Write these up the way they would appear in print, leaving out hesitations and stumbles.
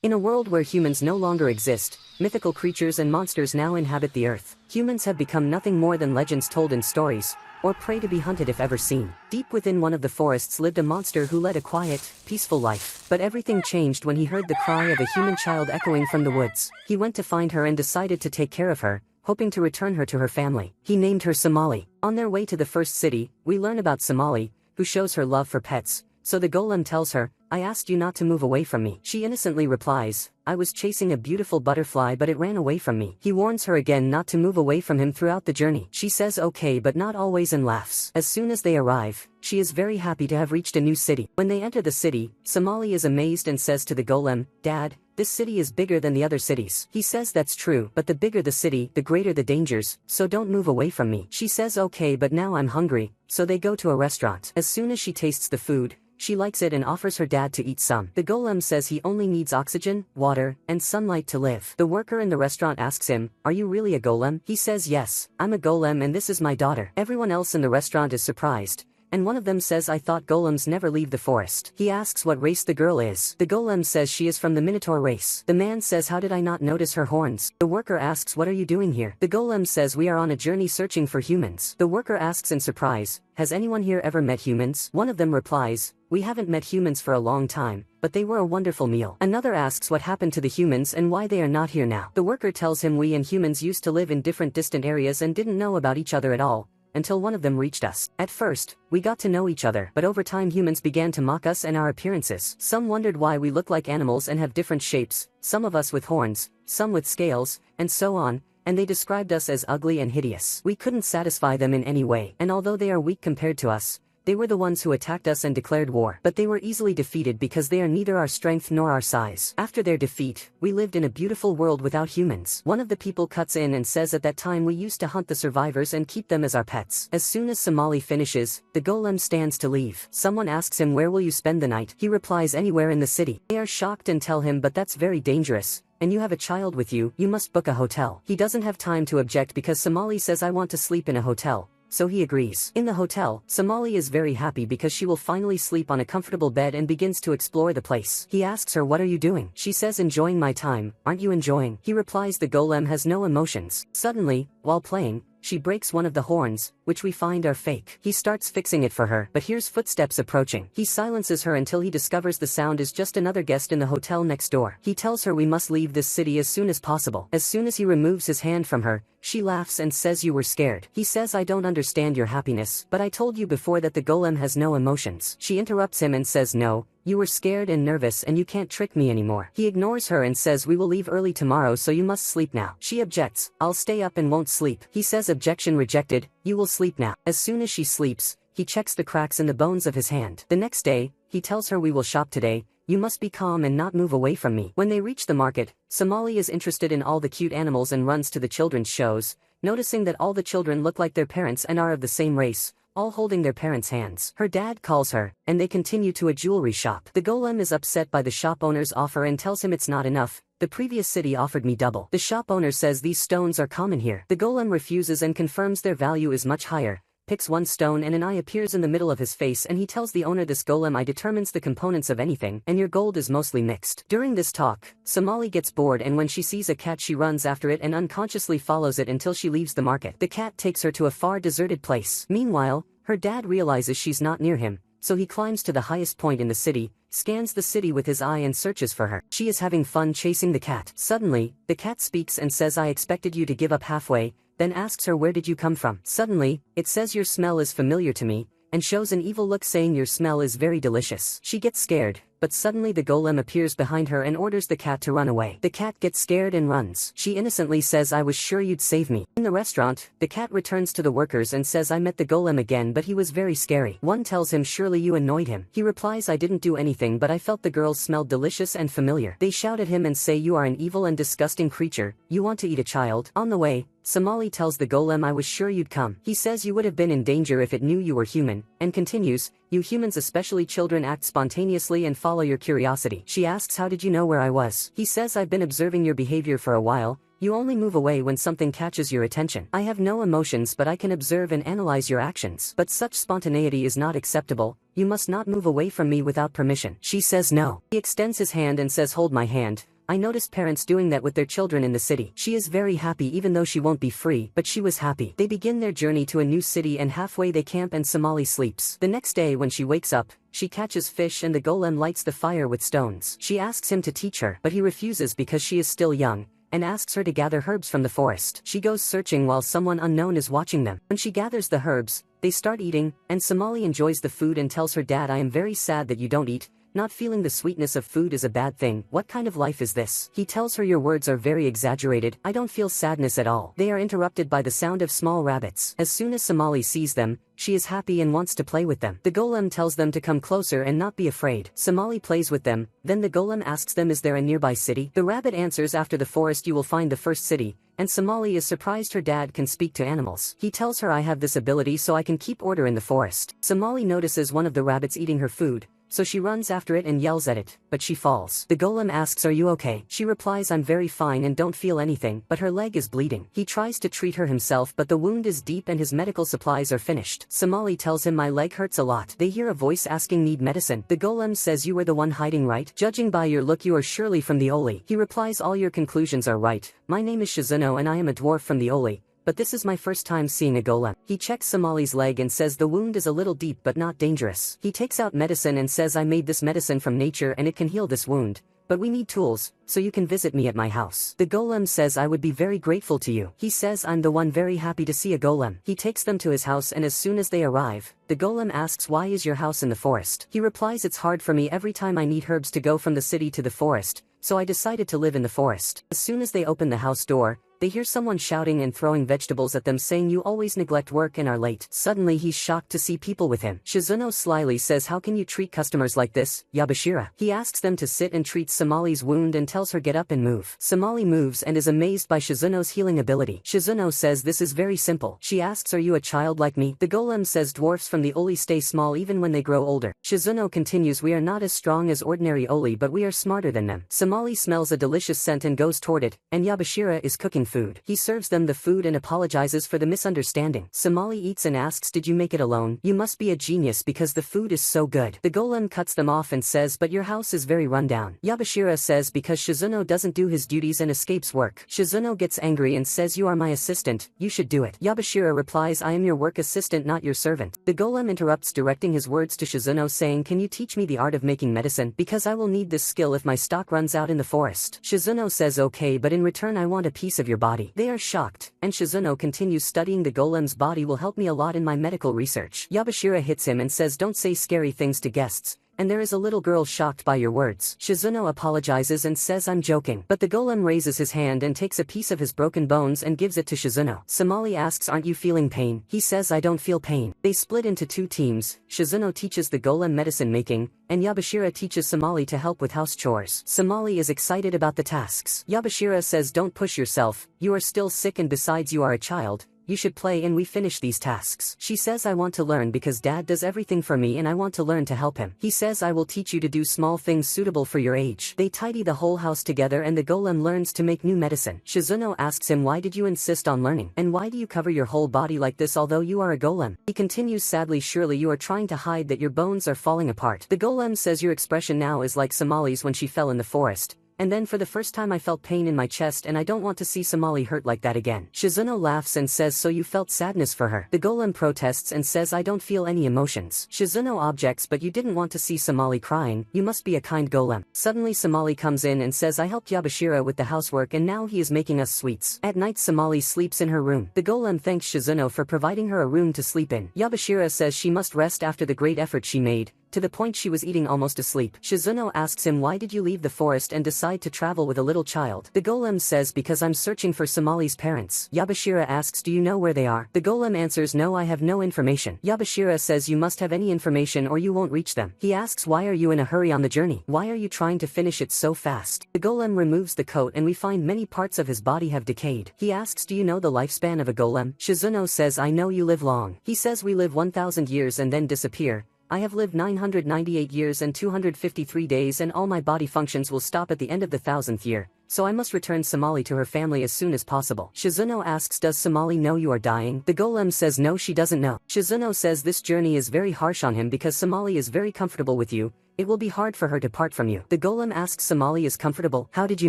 In a world where humans no longer exist, mythical creatures and monsters now inhabit the earth. Humans have become nothing more than legends told in stories, or prey to be hunted if ever seen. Deep within one of the forests lived a monster who led a quiet, peaceful life. But everything changed when he heard the cry of a human child echoing from the woods. He went to find her and decided to take care of her, hoping to return her to her family. He named her Somali. On their way to the first city, we learn about Somali, who shows her love for pets. So the golem tells her, "I asked you not to move away from me." She innocently replies, "I was chasing a beautiful butterfly but it ran away from me." He warns her again not to move away from him throughout the journey. She says okay but not always and laughs. As soon as they arrive, she is very happy to have reached a new city. When they enter the city, Somali is amazed and says to the golem, "Dad, this city is bigger than the other cities." He says that's true, but the bigger the city, the greater the dangers, so don't move away from me. She says okay but now I'm hungry, so they go to a restaurant. As soon as she tastes the food, she likes it and offers her dad to eat some. The golem says he only needs oxygen, water, and sunlight to live. The worker in the restaurant asks him, "Are you really a golem?" He says yes, "I'm a golem and this is my daughter." Everyone else in the restaurant is surprised, and one of them says, "I thought golems never leave the forest." He asks what race the girl is. The golem says she is from the Minotaur race. The man says, "How did I not notice her horns?" The worker asks, "What are you doing here?" The golem says, "We are on a journey searching for humans." The worker asks in surprise, "Has anyone here ever met humans?" One of them replies, "We haven't met humans for a long time, but they were a wonderful meal." Another asks what happened to the humans and why they are not here now. The worker tells him we and humans used to live in different distant areas and didn't know about each other at all, until one of them reached us. At first, we got to know each other, but over time humans began to mock us and our appearances. Some wondered why we look like animals and have different shapes, some of us with horns, some with scales, and so on, and they described us as ugly and hideous. We couldn't satisfy them in any way, and although they are weak compared to us, they were the ones who attacked us and declared war. But they were easily defeated because they are neither our strength nor our size. After their defeat, we lived in a beautiful world without humans. One of the people cuts in and says at that time we used to hunt the survivors and keep them as our pets. As soon as Somali finishes, the golem stands to leave. Someone asks him, "Where will you spend the night?" He replies, "Anywhere in the city." They are shocked and tell him, "But that's very dangerous. And you have a child with you, you must book a hotel." He doesn't have time to object because Somali says, "I want to sleep in a hotel." So he agrees. In the hotel, Somali is very happy because she will finally sleep on a comfortable bed and begins to explore the place. He asks her, "What are you doing?" She says, "Enjoying my time." "Aren't you enjoying?" He replies, "The golem has no emotions." Suddenly, while playing, she breaks one of the horns, which we find are fake. He starts fixing it for her, but hears footsteps approaching. He silences her until he discovers the sound is just another guest in the hotel next door. He tells her we must leave this city as soon as possible. As soon as he removes his hand from her, she laughs and says, "You were scared." He says, "I don't understand your happiness, but I told you before that the golem has no emotions." She interrupts him and says, "No, you were scared and nervous and you can't trick me anymore." He ignores her and says, "We will leave early tomorrow so you must sleep now." She objects, "I'll stay up and won't sleep." He says, "Objection rejected, you will sleep now." As soon as she sleeps, he checks the cracks in the bones of his hand. The next day, he tells her, "We will shop today. You must be calm and not move away from me." When they reach the market, Somali is interested in all the cute animals and runs to the children's shows, noticing that all the children look like their parents and are of the same race, all holding their parents' hands. Her dad calls her, and they continue to a jewelry shop. The golem is upset by the shop owner's offer and tells him it's not enough. "The previous city offered me double." The shop owner says these stones are common here. The golem refuses and confirms their value is much higher, picks one stone and an eye appears in the middle of his face and he tells the owner, "This golem eye determines the components of anything, and your gold is mostly mixed." During this talk, Somali gets bored and when she sees a cat she runs after it and unconsciously follows it until she leaves the market. The cat takes her to a far deserted place. Meanwhile, her dad realizes she's not near him, so he climbs to the highest point in the city, scans the city with his eye and searches for her. She is having fun chasing the cat. Suddenly, the cat speaks and says, "I expected you to give up halfway," then asks her, "Where did you come from?" Suddenly, it says, "Your smell is familiar to me," and shows an evil look saying, "Your smell is very delicious." She gets scared, but suddenly the golem appears behind her and orders the cat to run away. The cat gets scared and runs. She innocently says, "I was sure you'd save me." In the restaurant, the cat returns to the workers and says, "I met the golem again but he was very scary." One tells him, "Surely you annoyed him." He replies, "I didn't do anything but I felt the girls smelled delicious and familiar." They shout at him and say, "You are an evil and disgusting creature, you want to eat a child." On the way, Somali tells the golem, "I was sure you'd come." He says you would have been in danger if it knew you were human, and continues, "You humans, especially children, act spontaneously and follow your curiosity." She asks, "How did you know where I was?" He says, "I've been observing your behavior for a while. You only move away when something catches your attention. I have no emotions but I can observe and analyze your actions. But such spontaneity is not acceptable. You must not move away from me without permission." She says no. He extends his hand and says, "Hold my hand." I noticed parents doing that with their children in the city. She is very happy even though she won't be free, but she was happy. They begin their journey to a new city and halfway they camp and Somali sleeps. The next day when she wakes up, she catches fish and the golem lights the fire with stones. She asks him to teach her, but he refuses because she is still young, and asks her to gather herbs from the forest. She goes searching while someone unknown is watching them. When she gathers the herbs, they start eating, and Somali enjoys the food and tells her dad, I am very sad that you don't eat. Not feeling the sweetness of food is a bad thing. What kind of life is this? He tells her your words are very exaggerated. I don't feel sadness at all. They are interrupted by the sound of small rabbits. As soon as Somali sees them, she is happy and wants to play with them. The golem tells them to come closer and not be afraid. Somali plays with them, then the golem asks them, is there a nearby city? The rabbit answers, after the forest you will find the first city, and Somali is surprised her dad can speak to animals. He tells her, I have this ability so I can keep order in the forest. Somali notices one of the rabbits eating her food, so she runs after it and yells at it, but she falls. The golem asks, are you okay? She replies, I'm very fine and don't feel anything, but her leg is bleeding. He tries to treat her himself, but the wound is deep and his medical supplies are finished. Somali tells him, my leg hurts a lot. They hear a voice asking, need medicine? The golem says, you were the one hiding, right? Judging by your look you are surely from the Oli. He replies, all your conclusions are right. My name is Shizuno and I am a dwarf from the Oli, but this is my first time seeing a golem. He checks Somali's leg and says the wound is a little deep but not dangerous. He takes out medicine and says, I made this medicine from nature and it can heal this wound, but we need tools, so you can visit me at my house. The golem says, I would be very grateful to you. He says, I'm the one very happy to see a golem. He takes them to his house and as soon as they arrive, the golem asks, why is your house in the forest? He replies, it's hard for me every time I need herbs to go from the city to the forest, so I decided to live in the forest. As soon as they open the house door, they hear someone shouting and throwing vegetables at them saying, you always neglect work and are late. Suddenly he's shocked to see people with him. Shizuno slyly says, how can you treat customers like this, Yabashira? He asks them to sit and treats Somali's wound and tells her get up and move. Somali moves and is amazed by Shizuno's healing ability. Shizuno says this is very simple. She asks, are you a child like me? The golem says dwarfs from the Oli stay small even when they grow older. Shizuno continues, we are not as strong as ordinary Oli but we are smarter than them. Somali smells a delicious scent and goes toward it, and Yabashira is cooking food. He serves them the food and apologizes for the misunderstanding. Somali eats and asks, did you make it alone? You must be a genius because the food is so good. The golem cuts them off and says, but your house is very rundown. Yabashira says because Shizuno doesn't do his duties and escapes work. Shizuno gets angry and says, you are my assistant, you should do it. Yabashira replies, I am your work assistant, not your servant. The golem interrupts, directing his words to Shizuno saying, can you teach me the art of making medicine? Because I will need this skill if my stock runs out in the forest. Shizuno says okay, but in return I want a piece of your body. They are shocked, and Shizuno continues, studying the golem's body will help me a lot in my medical research. Yabashira hits him and says, don't say scary things to guests, and there is a little girl shocked by your words. Shizuno apologizes and says, I'm joking. But the golem raises his hand and takes a piece of his broken bones and gives it to Shizuno. Somali asks, aren't you feeling pain? He says, I don't feel pain. They split into two teams. Shizuno teaches the golem medicine making, and Yabashira teaches Somali to help with house chores. Somali is excited about the tasks. Yabashira says, don't push yourself, you are still sick and besides you are a child. You should play and we finish these tasks. She says, I want to learn because dad does everything for me and I want to learn to help him. He says, I will teach you to do small things suitable for your age. They tidy the whole house together and the golem learns to make new medicine. Shizuno asks him, why did you insist on learning? And why do you cover your whole body like this although you are a golem? He continues sadly, surely you are trying to hide that your bones are falling apart. The golem says, your expression now is like Somali's when she fell in the forest. And then for the first time I felt pain in my chest and I don't want to see Somali hurt like that again. Shizuno laughs and says, so you felt sadness for her. The golem protests and says, I don't feel any emotions. Shizuno objects, but you didn't want to see Somali crying, you must be a kind golem. Suddenly Somali comes in and says, I helped Yabashira with the housework and now he is making us sweets. At night Somali sleeps in her room. The golem thanks Shizuno for providing her a room to sleep in. Yabashira says she must rest after the great effort she made, to the point she was eating almost asleep. Shizuno asks him, why did you leave the forest and decide to travel with a little child? The golem says, because I'm searching for Somali's parents. Yabashira asks, do you know where they are? The golem answers, no, I have no information. Yabashira says, you must have any information or you won't reach them. He asks, why are you in a hurry on the journey? Why are you trying to finish it so fast? The golem removes the coat and we find many parts of his body have decayed. He asks, do you know the lifespan of a golem? Shizuno says, I know you live long. He says, we live 1,000 years and then disappear. I have lived 998 years and 253 days and all my body functions will stop at the end of the 1,000th year, so I must return Somali to her family as soon as possible. Shizuno asks, does Somali know you are dying? The golem says no, she doesn't know. Shizuno says this journey is very harsh on him because Somali is very comfortable with you, it will be hard for her to part from you. The golem asks Somali is comfortable. How did you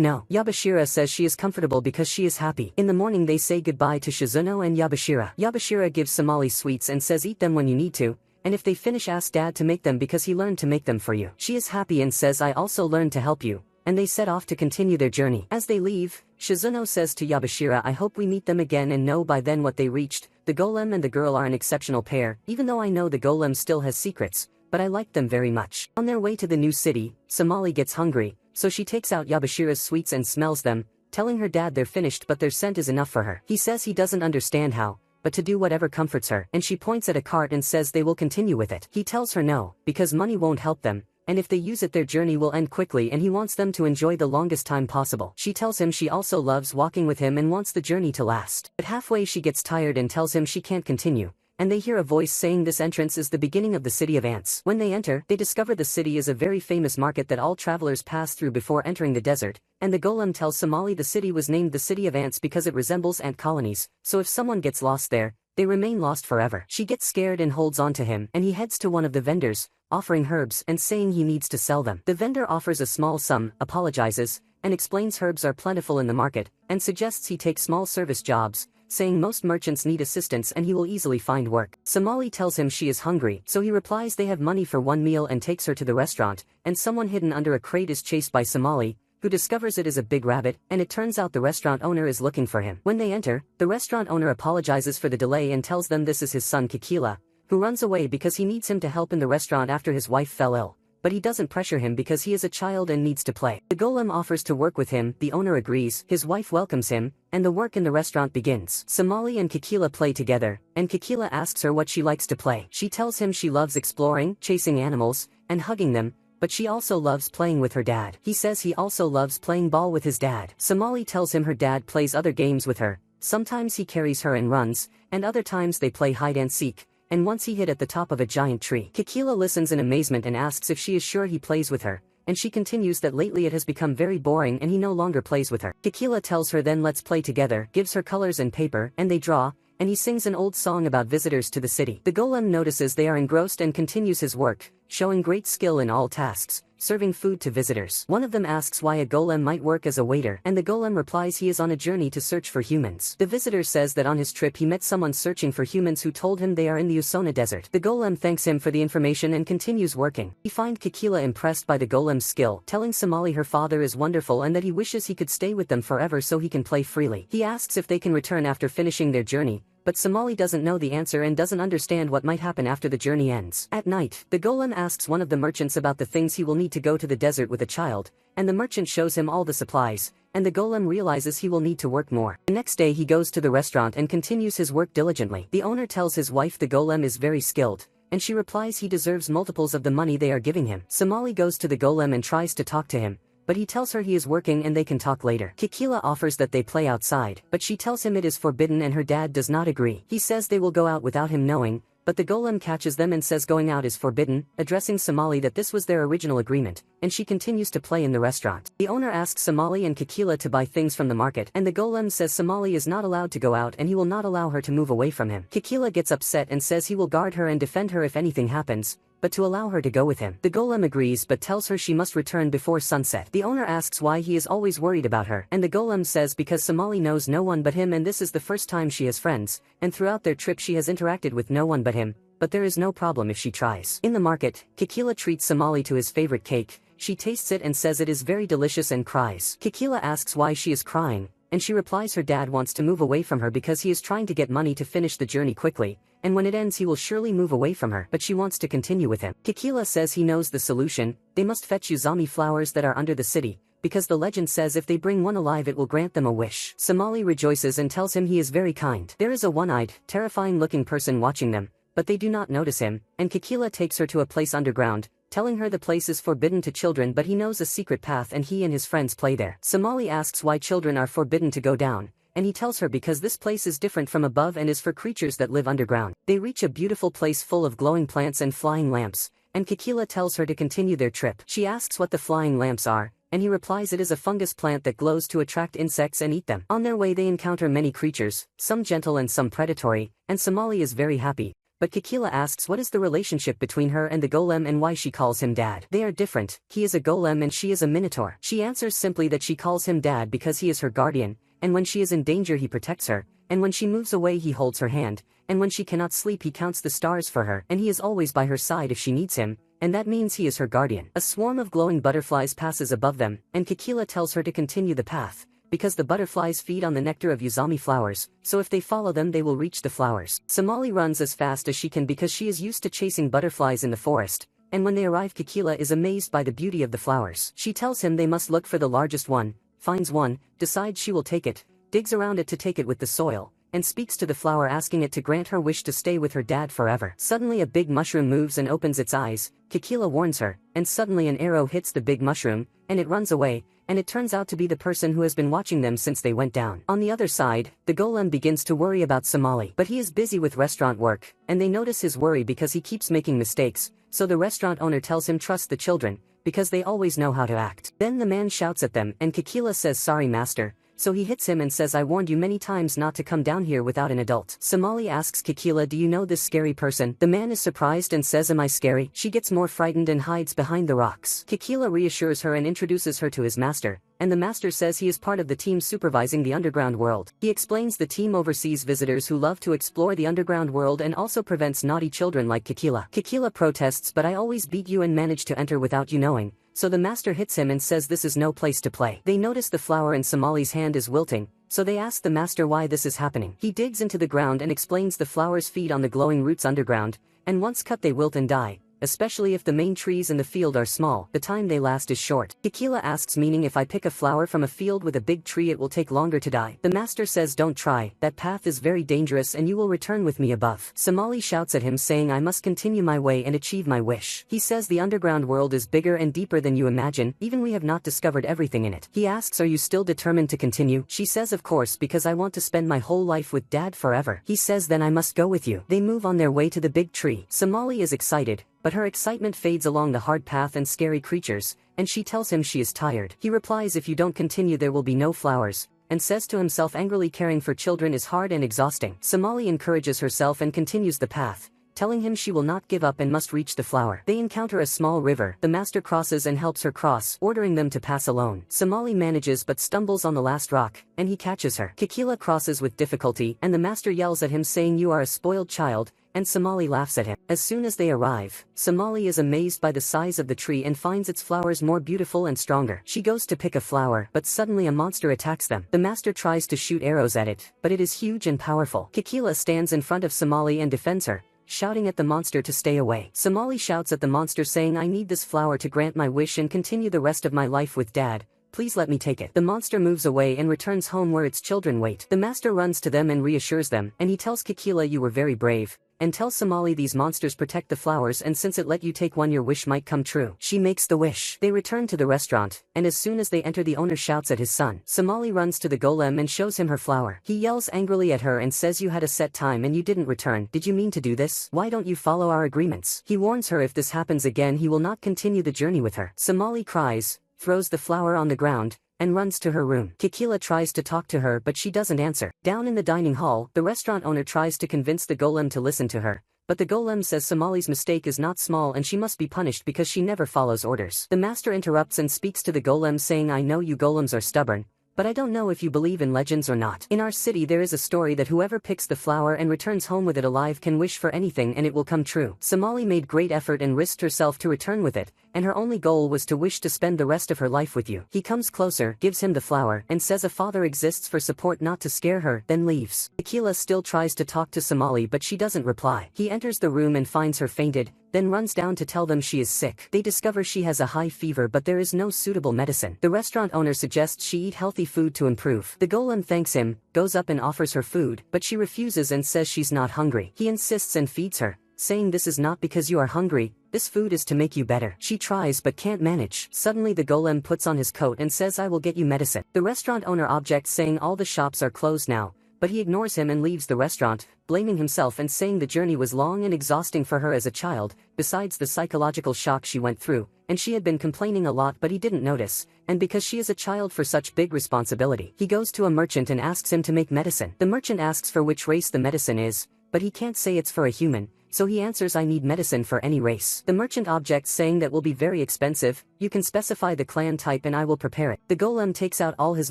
know? Yabashira says she is comfortable because she is happy. In the morning they say goodbye to Shizuno and Yabashira. Yabashira gives Somali sweets and says eat them when you need to, and if they finish ask dad to make them because he learned to make them for you. She is happy and says I also learned to help you, and they set off to continue their journey. As they leave, Shizuno says to Yabashira I hope we meet them again and know by then what they reached. The golem and the girl are an exceptional pair, even though I know the golem still has secrets, but I like them very much. On their way to the new city, Somali gets hungry, so she takes out Yabashira's sweets and smells them, telling her dad they're finished but their scent is enough for her. He says he doesn't understand how, but to do whatever comforts her, and she points at a cart and says they will continue with it. He tells her no, because money won't help them, and if they use it their journey will end quickly and he wants them to enjoy the longest time possible. She tells him she also loves walking with him and wants the journey to last. But halfway she gets tired and tells him she can't continue, and they hear a voice saying this entrance is the beginning of the city of ants. When they enter, they discover the city is a very famous market that all travelers pass through before entering the desert, and the golem tells Somali the city was named the city of ants because it resembles ant colonies, so if someone gets lost there, they remain lost forever. She gets scared and holds on to him, and he heads to one of the vendors, offering herbs and saying he needs to sell them. The vendor offers a small sum, apologizes, and explains herbs are plentiful in the market, and suggests he take small service jobs, saying most merchants need assistance and he will easily find work. Somali tells him she is hungry, so he replies they have money for one meal and takes her to the restaurant, and someone hidden under a crate is chased by Somali, who discovers it is a big rabbit, and it turns out the restaurant owner is looking for him. When they enter, the restaurant owner apologizes for the delay and tells them this is his son Kikila, who runs away because he needs him to help in the restaurant after his wife fell ill, but he doesn't pressure him because he is a child and needs to play. The golem offers to work with him, the owner agrees, his wife welcomes him, and the work in the restaurant begins. Somali and Kikila play together, and Kikila asks her what she likes to play. She tells him she loves exploring, chasing animals, and hugging them, but she also loves playing with her dad. He says he also loves playing ball with his dad. Somali tells him her dad plays other games with her, sometimes he carries her and runs, and other times they play hide and seek, and once he hid at the top of a giant tree. Kikila listens in amazement and asks if she is sure he plays with her, and she continues that lately it has become very boring and he no longer plays with her. Kikila tells her then let's play together, gives her colors and paper, and they draw, and he sings an old song about visitors to the city. The golem notices they are engrossed and continues his work, showing great skill in all tasks, serving food to visitors. One of them asks why a golem might work as a waiter, and the golem replies he is on a journey to search for humans. The visitor says that on his trip he met someone searching for humans who told him they are in the Usona desert. The golem thanks him for the information and continues working. We find Kikila impressed by the golem's skill, telling Somali her father is wonderful and that he wishes he could stay with them forever so he can play freely. He asks if they can return after finishing their journey, but Somali doesn't know the answer and doesn't understand what might happen after the journey ends. At night, the golem asks one of the merchants about the things he will need to go to the desert with a child, and the merchant shows him all the supplies, and the golem realizes he will need to work more. The next day he goes to the restaurant and continues his work diligently. The owner tells his wife the golem is very skilled, and she replies he deserves multiples of the money they are giving him. Somali goes to the golem and tries to talk to him, but he tells her he is working and they can talk later. Kikila offers that they play outside, but she tells him it is forbidden and her dad does not agree. He says they will go out without him knowing, but the golem catches them and says going out is forbidden, addressing Somali that this was their original agreement, and she continues to play in the restaurant. The owner asks Somali and Kikila to buy things from the market, and the golem says Somali is not allowed to go out and he will not allow her to move away from him. Kikila gets upset and says he will guard her and defend her if anything happens, but to allow her to go with him. The golem agrees but tells her she must return before sunset. The owner asks why he is always worried about her, and the golem says because Somali knows no one but him and this is the first time she has friends, and throughout their trip she has interacted with no one but him, but there is no problem if she tries. In the market, Kikila treats Somali to his favorite cake, she tastes it and says it is very delicious and cries. Kikila asks why she is crying, and she replies her dad wants to move away from her because he is trying to get money to finish the journey quickly, and when it ends he will surely move away from her, but she wants to continue with him. Kikila says he knows the solution, they must fetch Uzami flowers that are under the city, because the legend says if they bring one alive it will grant them a wish. Somali rejoices and tells him he is very kind. There is a one-eyed, terrifying-looking person watching them, but they do not notice him, and Kikila takes her to a place underground, telling her the place is forbidden to children but he knows a secret path and he and his friends play there. Somali asks why children are forbidden to go down, and he tells her because this place is different from above and is for creatures that live underground. They reach a beautiful place full of glowing plants and flying lamps, and Kikila tells her to continue their trip. She asks what the flying lamps are, and he replies it is a fungus plant that glows to attract insects and eat them. On their way they encounter many creatures, some gentle and some predatory, and Somali is very happy, but Kikila asks what is the relationship between her and the golem and why she calls him dad. They are different, he is a golem and she is a minotaur. She answers simply that she calls him dad because he is her guardian, and when she is in danger he protects her, and when she moves away he holds her hand, and when she cannot sleep he counts the stars for her, and he is always by her side if she needs him, and that means he is her guardian. A swarm of glowing butterflies passes above them, and Kikila tells her to continue the path, because the butterflies feed on the nectar of Uzami flowers, so if they follow them they will reach the flowers. Somali runs as fast as she can because she is used to chasing butterflies in the forest, and when they arrive Kikila is amazed by the beauty of the flowers. She tells him they must look for the largest one, finds one, decides she will take it, digs around it to take it with the soil, and speaks to the flower asking it to grant her wish to stay with her dad forever. Suddenly a big mushroom moves and opens its eyes, Kikila warns her, and suddenly an arrow hits the big mushroom, and it runs away, and it turns out to be the person who has been watching them since they went down. On the other side, the golem begins to worry about Somali, but he is busy with restaurant work, and they notice his worry because he keeps making mistakes, so the restaurant owner tells him trust the children, because they always know how to act. Then the man shouts at them and Kikila says sorry master, so he hits him and says I warned you many times not to come down here without an adult. Somali asks Kikila do you know this scary person? The man is surprised and says am I scary? She gets more frightened and hides behind the rocks. Kikila reassures her and introduces her to his master, and the master says he is part of the team supervising the underground world. He explains the team oversees visitors who love to explore the underground world and also prevents naughty children like Kikila. Kikila protests but I always beat you and manage to enter without you knowing. So the master hits him and says this is no place to play. They notice the flower in Somali's hand is wilting, so they ask the master why this is happening. He digs into the ground and explains the flowers feed on the glowing roots underground, and once cut they wilt and die. Especially if the main trees in the field are small, the time they last is short. Kikila asks meaning if I pick a flower from a field with a big tree it will take longer to die. The master says don't try, that path is very dangerous and you will return with me above. Somali shouts at him saying I must continue my way and achieve my wish. He says the underground world is bigger and deeper than you imagine, even we have not discovered everything in it. He asks are you still determined to continue? She says of course because I want to spend my whole life with dad forever. He says then I must go with you. They move on their way to the big tree. Somali is excited, but her excitement fades along the hard path and scary creatures, and she tells him she is tired. He replies if you don't continue there will be no flowers, and says to himself angrily caring for children is hard and exhausting. Somali encourages herself and continues the path, telling him she will not give up and must reach the flower. They encounter a small river. The master crosses and helps her cross, ordering them to pass alone. Somali manages but stumbles on the last rock, and he catches her. Kikila crosses with difficulty, and the master yells at him saying you are a spoiled child, and Somali laughs at him. As soon as they arrive, Somali is amazed by the size of the tree and finds its flowers more beautiful and stronger. She goes to pick a flower, but suddenly a monster attacks them. The master tries to shoot arrows at it, but it is huge and powerful. Kikila stands in front of Somali and defends her, shouting at the monster to stay away. Somali shouts at the monster saying I need this flower to grant my wish and continue the rest of my life with dad. Please let me take it. The monster moves away and returns home where its children wait. The master runs to them and reassures them, and he tells Kikila you were very brave, and tells Somali these monsters protect the flowers and since it let you take one your wish might come true. She makes the wish. They return to the restaurant, and as soon as they enter the owner shouts at his son. Somali runs to the golem and shows him her flower. He yells angrily at her and says you had a set time and you didn't return. Did you mean to do this? Why don't you follow our agreements? He warns her if this happens again he will not continue the journey with her. Somali cries, throws the flower on the ground, and runs to her room. Kikila tries to talk to her but she doesn't answer. Down in the dining hall, the restaurant owner tries to convince the golem to listen to her, but the golem says Somali's mistake is not small and she must be punished because she never follows orders. The master interrupts and speaks to the golem saying I know you golems are stubborn, but I don't know if you believe in legends or not. In our city there is a story that whoever picks the flower and returns home with it alive can wish for anything and it will come true. Somali made great effort and risked herself to return with it, and her only goal was to wish to spend the rest of her life with you. He comes closer, gives him the flower, and says a father exists for support not to scare her, then leaves. Akila still tries to talk to Somali but she doesn't reply. He enters the room and finds her fainted, then runs down to tell them she is sick. They discover she has a high fever but there is no suitable medicine. The restaurant owner suggests she eat healthy food to improve. The golem thanks him, goes up and offers her food, but she refuses and says she's not hungry. He insists and feeds her, saying this is not because you are hungry, this food is to make you better. She tries but can't manage. Suddenly the golem puts on his coat and says I will get you medicine. The restaurant owner objects saying all the shops are closed now, but he ignores him and leaves the restaurant, blaming himself and saying the journey was long and exhausting for her as a child, besides the psychological shock she went through, and she had been complaining a lot but he didn't notice, and because she is a child for such big responsibility. He goes to a merchant and asks him to make medicine. The merchant asks for which race the medicine is, but he can't say it's for a human, so he answers I need medicine for any race. The merchant objects saying that will be very expensive, you can specify the clan type and I will prepare it. The golem takes out all his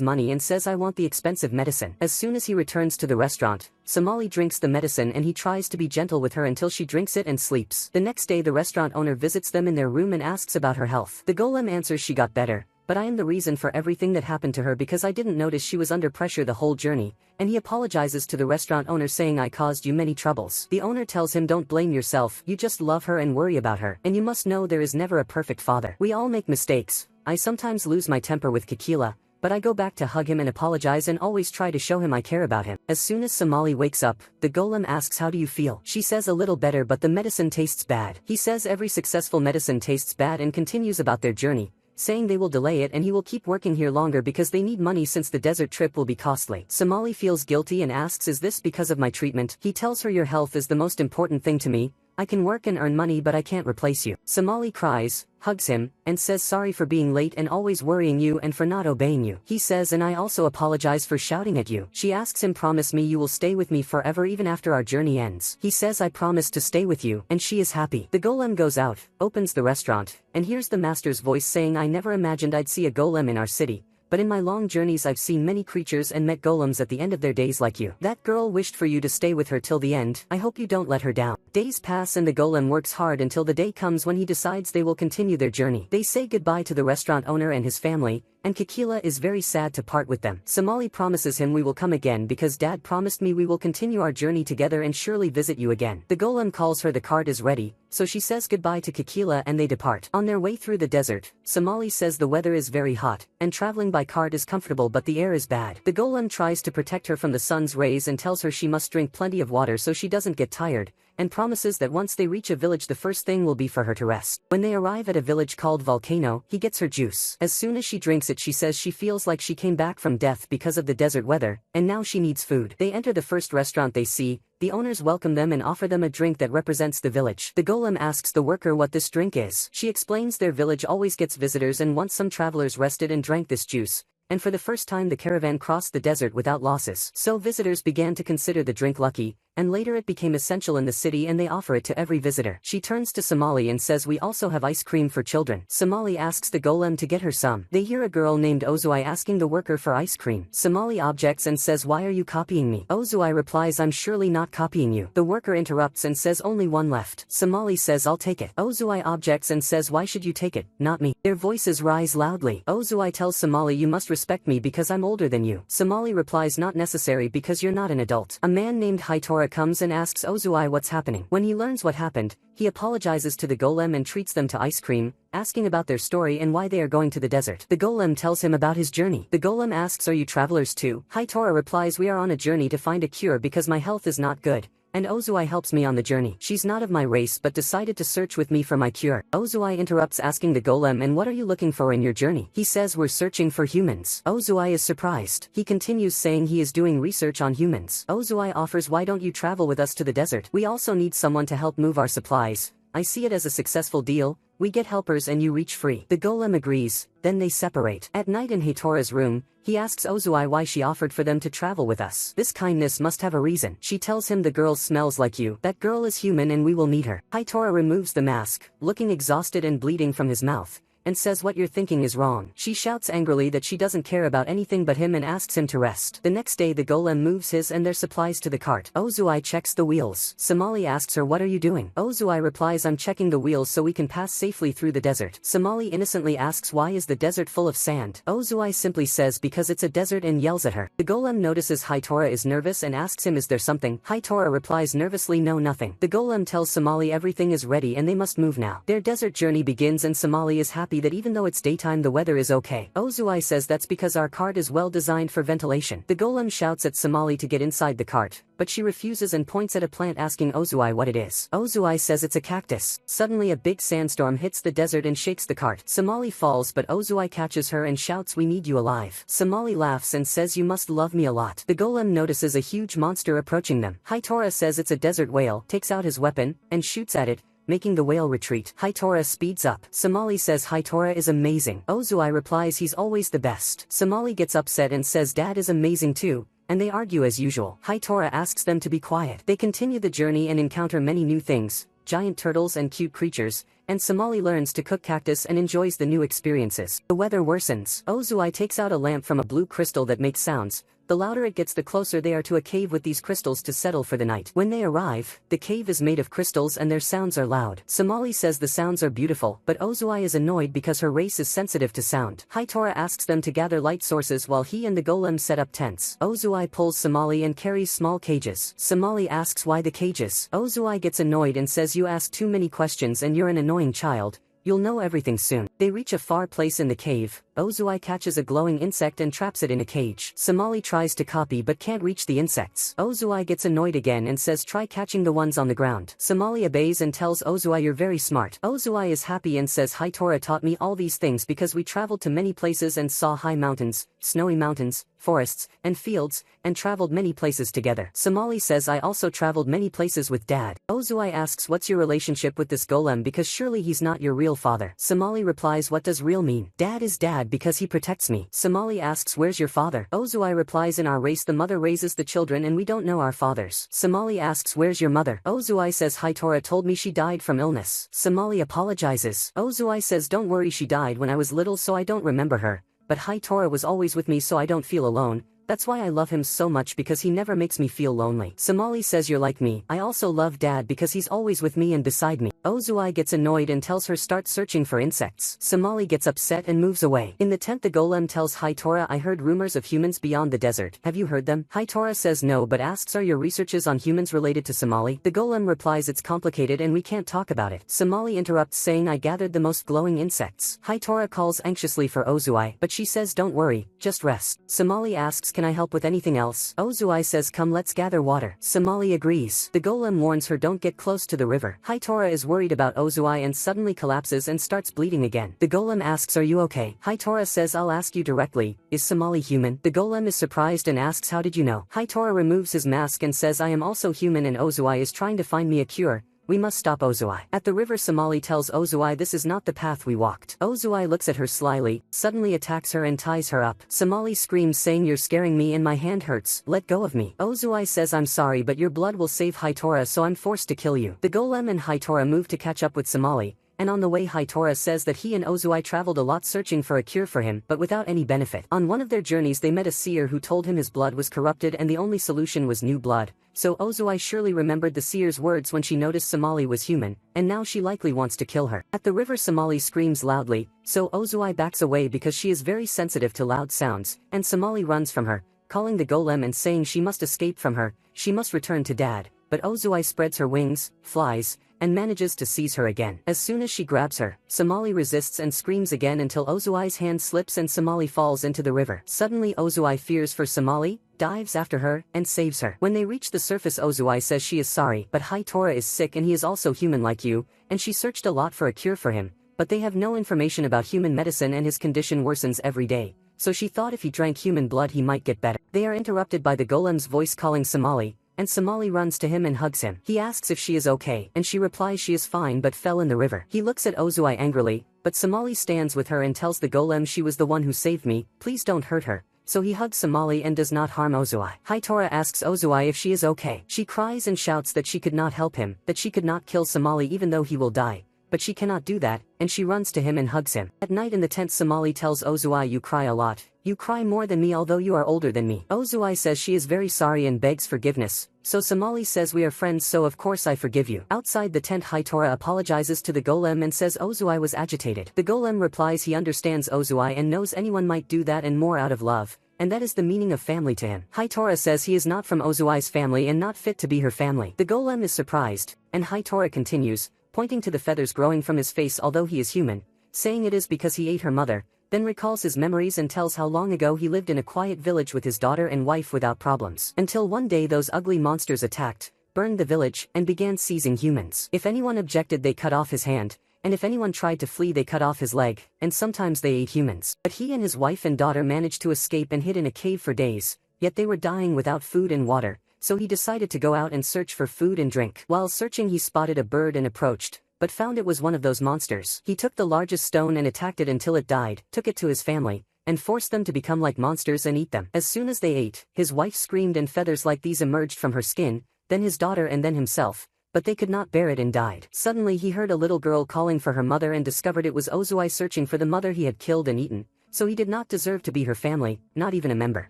money and says I want the expensive medicine. As soon as he returns to the restaurant, Somali drinks the medicine and he tries to be gentle with her until she drinks it and sleeps. The next day the restaurant owner visits them in their room and asks about her health. The golem answers she got better, but I am the reason for everything that happened to her because I didn't notice she was under pressure the whole journey, and he apologizes to the restaurant owner saying I caused you many troubles. The owner tells him don't blame yourself, you just love her and worry about her, and you must know there is never a perfect father. We all make mistakes. I sometimes lose my temper with Kikila, but I go back to hug him and apologize and always try to show him I care about him. As soon as Somali wakes up, the golem asks how do you feel? She says a little better but the medicine tastes bad. He says every successful medicine tastes bad and continues about their journey, saying they will delay it and he will keep working here longer because they need money since the desert trip will be costly. Somali feels guilty and asks is this because of my treatment? He tells her your health is the most important thing to me, I can work and earn money but I can't replace you. Somali cries, hugs him, and says sorry for being late and always worrying you and for not obeying you. He says and I also apologize for shouting at you. She asks him promise me you will stay with me forever even after our journey ends. He says I promise to stay with you, and she is happy. The golem goes out, opens the restaurant, and hears the master's voice saying I never imagined I'd see a golem in our city, but in my long journeys I've seen many creatures and met golems at the end of their days like you. That girl wished for you to stay with her till the end, I hope you don't let her down. Days pass and the golem works hard until the day comes when he decides they will continue their journey. They say goodbye to the restaurant owner and his family, and Kikila is very sad to part with them. Somali promises him we will come again because dad promised me we will continue our journey together and surely visit you again. The golem calls her the cart is ready, so she says goodbye to Kikila and they depart. On their way through the desert, Somali says the weather is very hot, and traveling by cart is comfortable but the air is bad. The golem tries to protect her from the sun's rays and tells her she must drink plenty of water so she doesn't get tired, and promises that once they reach a village the first thing will be for her to rest. When they arrive at a village called Volcano, he gets her juice. As soon as she drinks it she says she feels like she came back from death because of the desert weather, and now she needs food. They enter the first restaurant they see. The owners welcome them and offer them a drink that represents the village. The golem asks the worker what this drink is. She explains their village always gets visitors and once some travelers rested and drank this juice, and for the first time the caravan crossed the desert without losses. So visitors began to consider the drink lucky, and later it became essential in the city and they offer it to every visitor. She turns to Somali and says we also have ice cream for children. Somali asks the golem to get her some. They hear a girl named Ozuai asking the worker for ice cream. Somali objects and says why are you copying me? Ozuai replies I'm surely not copying you. The worker interrupts and says only one left. Somali says I'll take it. Ozuai objects and says why should you take it, not me? Their voices rise loudly. Ozuai tells Somali you must respect me because I'm older than you. Somali replies not necessary because you're not an adult. A man named Hitora comes and asks Ozuai what's happening. When he learns what happened, he apologizes to the golem and treats them to ice cream, asking about their story and why they are going to the desert. The golem tells him about his journey. The golem asks are you travelers too? Hitora replies we are on a journey to find a cure because my health is not good, and Ozuai helps me on the journey. She's not of my race but decided to search with me for my cure. Ozuai interrupts asking the golem and what are you looking for in your journey? He says we're searching for humans. Ozuai is surprised. He continues saying he is doing research on humans. Ozuai offers why don't you travel with us to the desert? We also need someone to help move our supplies. I see it as a successful deal. We get helpers and you reach free. The golem agrees, then they separate. At night in Hitora's room, he asks Ozuai why she offered for them to travel with us. This kindness must have a reason. She tells him the girl smells like you. That girl is human and we will meet her. Hitora removes the mask, looking exhausted and bleeding from his mouth, and says what you're thinking is wrong. She shouts angrily that she doesn't care about anything but him and asks him to rest. The next day the golem moves his and their supplies to the cart. Ozuai checks the wheels. Somali asks her what are you doing? Ozuai replies I'm checking the wheels so we can pass safely through the desert. Somali innocently asks why is the desert full of sand? Ozuai simply says because it's a desert and yells at her. The golem notices Hitora is nervous and asks him is there something? Hitora replies nervously no nothing. The golem tells Somali everything is ready and they must move now. Their desert journey begins and Somali is happy that even though it's daytime the weather is okay. Ozuai says that's because our cart is well designed for ventilation. The golem shouts at Somali to get inside the cart, but she refuses and points at a plant asking Ozuai what it is. Ozuai says it's a cactus. Suddenly a big sandstorm hits the desert and shakes the cart. Somali falls but Ozuai catches her and shouts we need you alive. Somali laughs and says you must love me a lot. The golem notices a huge monster approaching them. Hitora says it's a desert whale, takes out his weapon, and shoots at it, making the whale retreat. Hitora speeds up. Somali says Hitora is amazing. Ozuai replies he's always the best. Somali gets upset and says Dad is amazing too, and they argue as usual. Hitora asks them to be quiet. They continue the journey and encounter many new things, giant turtles and cute creatures, and Somali learns to cook cactus and enjoys the new experiences. The weather worsens. Ozui takes out a lamp from a blue crystal that makes sounds. The louder it gets, the closer they are to a cave with these crystals to settle for the night. When they arrive, the cave is made of crystals and their sounds are loud. Somali says the sounds are beautiful, but Ozui is annoyed because her race is sensitive to sound. Hitora asks them to gather light sources while he and the golem set up tents. Ozui pulls Somali and carries small cages. Somali asks why the cages. Ozui gets annoyed and says, you ask too many questions and you're an annoying child. You'll know everything soon. They reach a far place in the cave. Ozui catches a glowing insect and traps it in a cage. Somali tries to copy but can't reach the insects. Ozui gets annoyed again and says try catching the ones on the ground. Somali obeys and tells Ozui you're very smart. Ozui is happy and says Hitora taught me all these things because we traveled to many places and saw high mountains, snowy mountains, forests, and fields, and traveled many places together. Somali says I also traveled many places with Dad. Ozui asks what's your relationship with this golem because surely he's not your real father. Somali replies what does real mean? Dad is Dad because he protects me. Somali asks where's your father? Ozui replies in our race the mother raises the children and we don't know our fathers. Somali asks where's your mother? Ozui says Hitora told me she died from illness. Somali apologizes. Ozui says don't worry, she died when I was little so I don't remember her. But Hitora was always with me so I don't feel alone. That's why I love him so much because he never makes me feel lonely. Somali says you're like me. I also love Dad because he's always with me and beside me. Ozui gets annoyed and tells her start searching for insects. Somali gets upset and moves away. In the tent the golem tells Hitora I heard rumors of humans beyond the desert. Have you heard them? Hitora says no but asks are your researches on humans related to Somali? The golem replies it's complicated and we can't talk about it. Somali interrupts saying I gathered the most glowing insects. Hitora calls anxiously for Ozui but she says don't worry, just rest. Somali asks can I help with anything else? Ozui says come let's gather water. Somali agrees. The golem warns her don't get close to the river. Hitora is worried about Ozui and suddenly collapses and starts bleeding again. The golem asks are you okay? Hitora says I'll ask you directly, is Somali human? The golem is surprised and asks how did you know? Hitora removes his mask and says I am also human and Ozui is trying to find me a cure. We must stop Ozui. At the river Somali tells Ozui this is not the path we walked. Ozui looks at her slyly, suddenly attacks her and ties her up. Somali screams saying you're scaring me and my hand hurts, let go of me. Ozui says I'm sorry but your blood will save Hitora so I'm forced to kill you. The golem and Hitora move to catch up with Somali. And on the way Hitora says that he and Ozui traveled a lot searching for a cure for him, but without any benefit. On one of their journeys they met a seer who told him his blood was corrupted and the only solution was new blood. So Ozui surely remembered the seer's words when she noticed Somali was human, and now she likely wants to kill her. At the river Somali screams loudly, so Ozui backs away because she is very sensitive to loud sounds, and Somali runs from her, calling the golem and saying she must escape from her, she must return to Dad. But Ozui spreads her wings, flies, and manages to seize her again. As soon as she grabs her, Somali resists and screams again until Ozui's hand slips and Somali falls into the river. Suddenly Ozui fears for Somali, dives after her, and saves her. When they reach the surface Ozui says she is sorry, but Hitora is sick and he is also human like you, and she searched a lot for a cure for him, but they have no information about human medicine and his condition worsens every day. So she thought if he drank human blood he might get better. They are interrupted by the golem's voice calling Somali, and Somali runs to him and hugs him. He asks if she is okay, and she replies she is fine but fell in the river. He looks at Ozui angrily, but Somali stands with her and tells the golem she was the one who saved me, please don't hurt her. So he hugs Somali and does not harm Ozui. Hitora asks Ozui if she is okay. She cries and shouts that she could not help him, that she could not kill Somali even though he will die. But she cannot do that, and she runs to him and hugs him. At night in the tent Somali tells Ozui you cry a lot. You cry more than me although you are older than me. Ozui says she is very sorry and begs forgiveness. So Somali says we are friends so of course I forgive you. Outside the tent Hitora apologizes to the golem and says Ozui was agitated. The golem replies he understands Ozui and knows anyone might do that and more out of love. And that is the meaning of family to him. Hitora says he is not from Ozui's family and not fit to be her family. The golem is surprised, and Hitora continues, pointing to the feathers growing from his face although he is human, saying it is because he ate her mother, then recalls his memories and tells how long ago he lived in a quiet village with his daughter and wife without problems. Until one day those ugly monsters attacked, burned the village, and began seizing humans. If anyone objected they cut off his hand, and if anyone tried to flee they cut off his leg, and sometimes they ate humans. But he and his wife and daughter managed to escape and hid in a cave for days, yet they were dying without food and water, so he decided to go out and search for food and drink. While searching he spotted a bird and approached, but found it was one of those monsters. He took the largest stone and attacked it until it died, took it to his family, and forced them to become like monsters and eat them. As soon as they ate, his wife screamed and feathers like these emerged from her skin, then his daughter and then himself, but they could not bear it and died. Suddenly he heard a little girl calling for her mother and discovered it was Ozui searching for the mother he had killed and eaten, so he did not deserve to be her family, not even a member.